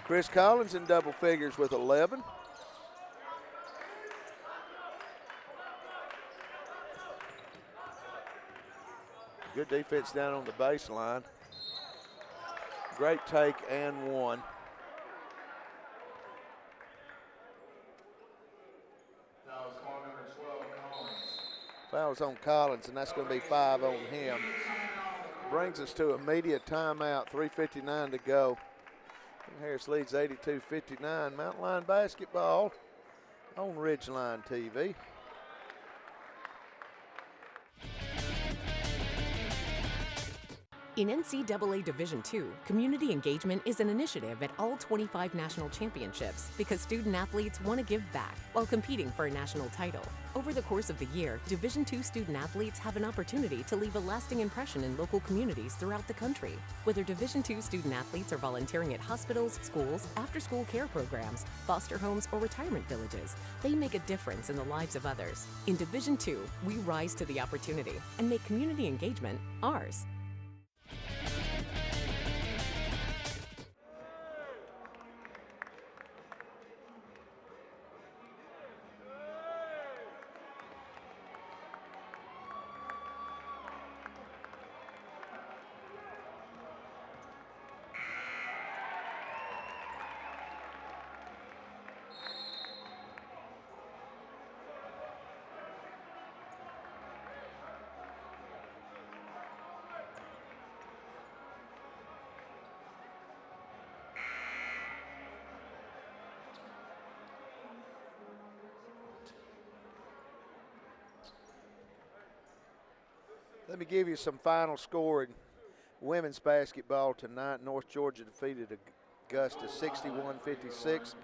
Chris Collins in double figures with 11. Good defense down on the baseline. Great take and one. Foul's on Collins, and that's going to be 5 on him. Brings us to immediate timeout, 3:59 to go. And Harris leads 82-59. Mountain Line basketball on Ridgeline TV. In NCAA Division II, community engagement is an initiative at all 25 national championships because student athletes want to give back while competing for a national title. Over the course of the year, Division II student athletes have an opportunity to leave a lasting impression in local communities throughout the country. Whether Division II student athletes are volunteering at hospitals, schools, after-school care programs, foster homes, or retirement villages, they make a difference in the lives of others. In Division II, we rise to the opportunity and make community engagement ours. Let me give you some final score in women's basketball tonight. North Georgia defeated Augusta 61-56.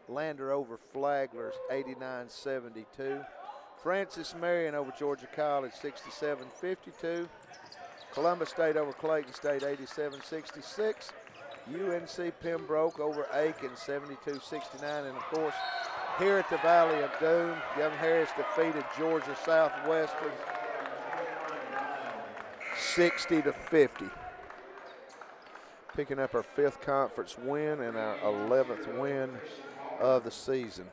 Lander over Flaglers 89-72. Francis Marion over Georgia College 67-52. Columbus State over Clayton State 87-66. UNC Pembroke over Aiken 72-69. And of course, here at the Valley of Doom, Young Harris defeated Georgia Southwestern 60-50. Picking up our 5th conference win and our 11th win of the season.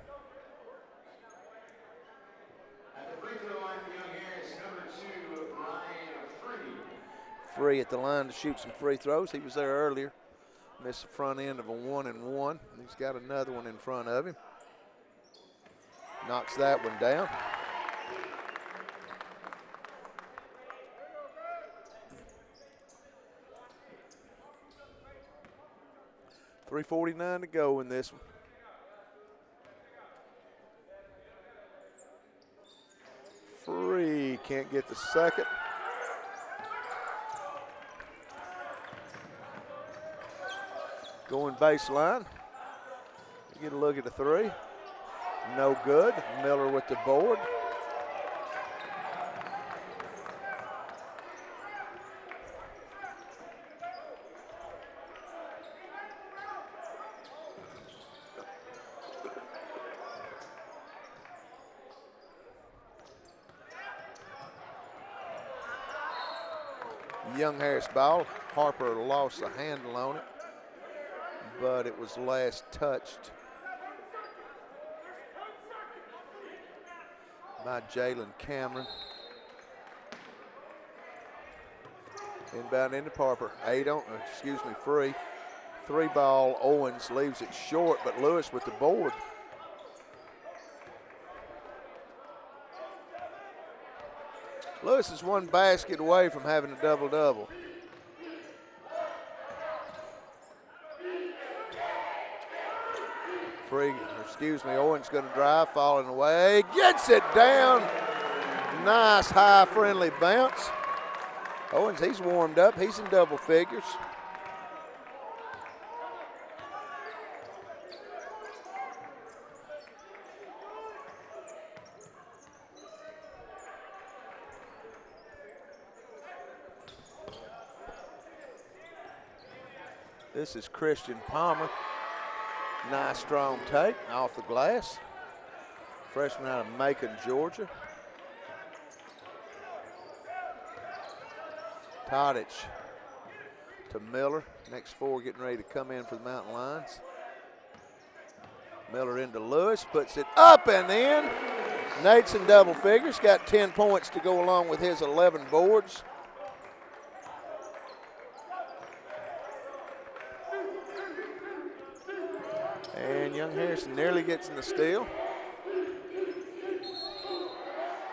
Free at the line to shoot some free throws. He was there earlier. Missed the front end of a 1-and-1. He's got another one in front of him. Knocks that one down. .349 to go in this one. Free, can't get the second. Going baseline. Get a look at the three. No good. Miller with the board. Young Harris ball. Harper lost the handle on it, but it was last touched by Jalen Cameron. Inbound into Harper. Free. 3-ball. Owens leaves it short, but Lewis with the board. Lewis is one basket away from having a double-double. Owens going to drive, falling away. Gets it down. Nice, high, friendly bounce. Owens, he's warmed up. He's in double figures. This is Christian Palmer. Nice strong take off the glass. Freshman out of Macon, Georgia. Tadic to Miller. Next four getting ready to come in for the Mountain Lions. Miller into Lewis, puts it up and in. Nate's in double figures, got 10 points to go along with his 11 boards. And young Harrison nearly gets in the steal.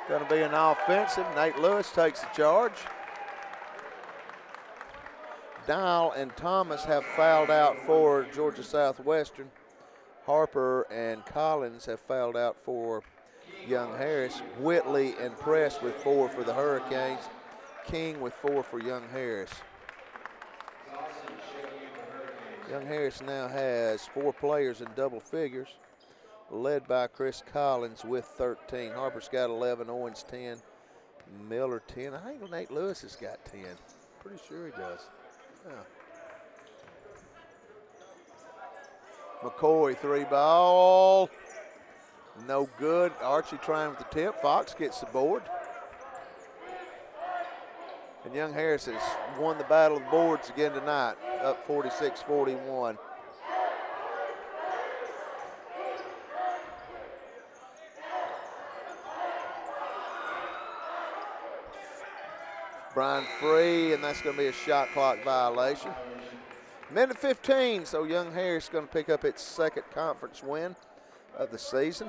Going to be an offensive. Nate Lewis takes the charge. Dial and Thomas have fouled out for Georgia Southwestern. Harper and Collins have fouled out for Young Harris. Whitley and Press with 4 for the Hurricanes. King with 4 for Young Harris. Young Harris now has 4 players in double figures, led by Chris Collins with 13. Harper's got 11, Owens 10, Miller 10. I think Nate Lewis has got 10. Pretty sure he does. Yeah. McCoy 3-ball. No good. Archie trying with the tip. Fox gets the board. And Young Harris has won the battle of the boards again tonight, up 46-41. Brian free, and that's going to be a shot clock violation. Minute 15, so Young Harris is going to pick up its second conference win of the season.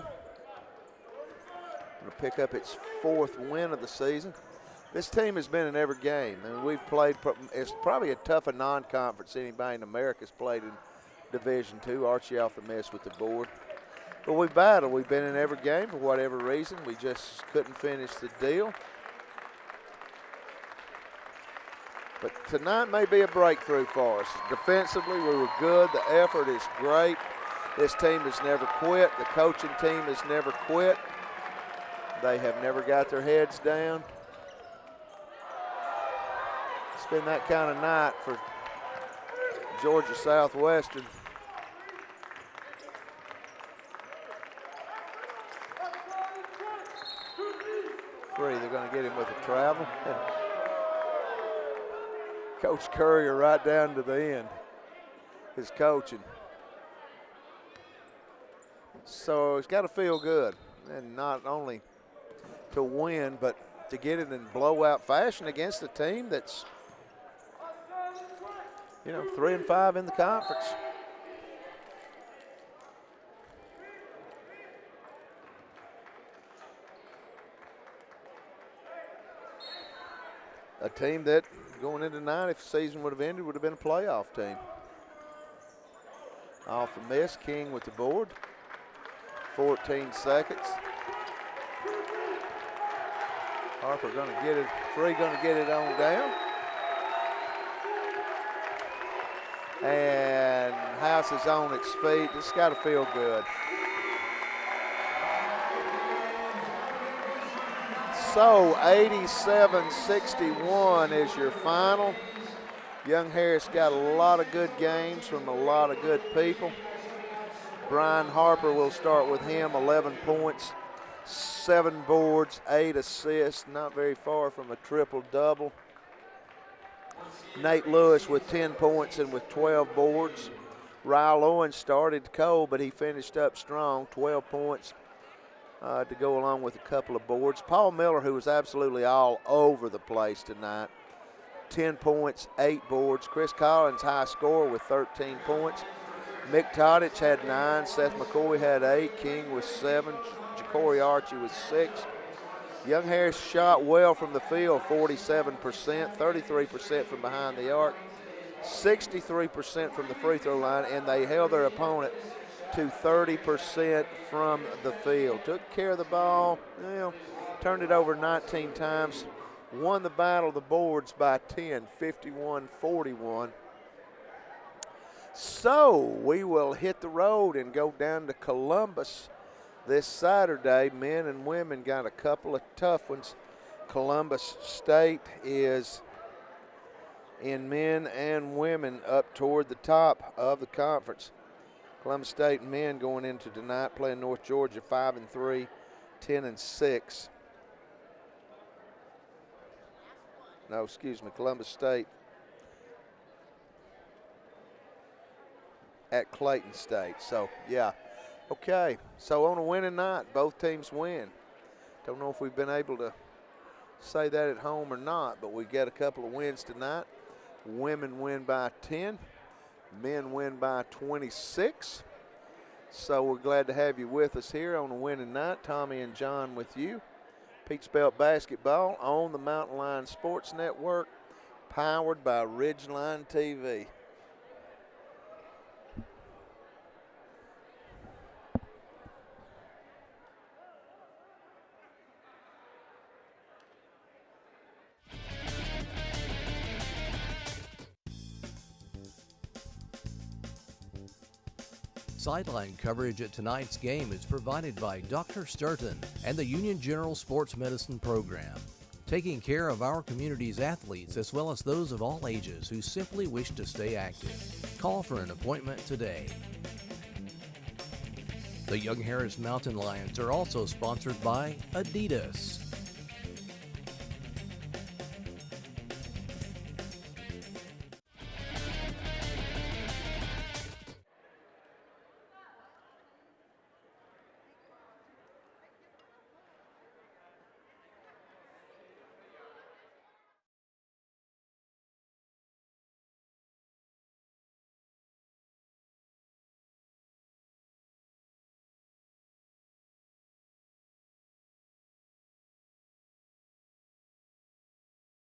Going to pick up its 4th win of the season. This team has been in every game, and we've played. It's probably a tougher non-conference anybody in America's played in Division II. Archie off the mess with the board, but we battled. We've been in every game for whatever reason. We just couldn't finish the deal. But tonight may be a breakthrough for us. Defensively, we were good. The effort is great. This team has never quit. The coaching team has never quit. They have never got their heads down. It's been that kind of night for Georgia Southwestern. Free, they're going to get him with a travel. Coach Courier right down to the end, his coaching. So it's got to feel good, and not only to win, but to get it in blowout fashion against a team that's, 3-5 in the conference. a team that going into tonight, if the season would have ended, would have been a playoff team. Off the miss, King with the board. 14 seconds. Harper going to get it, Free going to get it on down. And House is on its feet. It's got to feel good. So 87-61 is your final. Young Harris got a lot of good games from a lot of good people. Brian Harper, will start with him, 11 points, 7 boards, 8 assists, not very far from a triple-double. Nate Lewis with 10 points and with 12 boards. Ryle Owens started cold, but he finished up strong, 12 points to go along with a couple of boards. Paul Miller, who was absolutely all over the place tonight, 10 points, 8 boards. Chris Collins, high scorer with 13 points. Mick Todich had 9. Seth McCoy had 8. King with 7. Ja'Cory Archie with 6. Young Harris shot well from the field, 47%, 33% from behind the arc, 63% from the free throw line, and they held their opponent to 30% from the field. Took care of the ball, turned it over 19 times, won the battle of the boards by 10, 51-41. So we will hit the road and go down to Columbus this Saturday. Men and women got a couple of tough ones. Columbus State is in men and women up toward the top of the conference. Columbus State men going into tonight playing North Georgia 5-3, 10-6. No, excuse me, Columbus State at Clayton State. So, yeah. Okay, so on a winning night, both teams win. Don't know if we've been able to say that at home or not, but we got a couple of wins tonight. Women win by 10. Men win by 26. So we're glad to have you with us here on a winning night. Tommy and John with you. Peach Belt Basketball on the Mountain Lion Sports Network, powered by Ridgeline TV. Sideline coverage at tonight's game is provided by Dr. Sturton and the Union General Sports Medicine Program, taking care of our community's athletes as well as those of all ages who simply wish to stay active. Call for an appointment today. The Young Harris Mountain Lions are also sponsored by Adidas.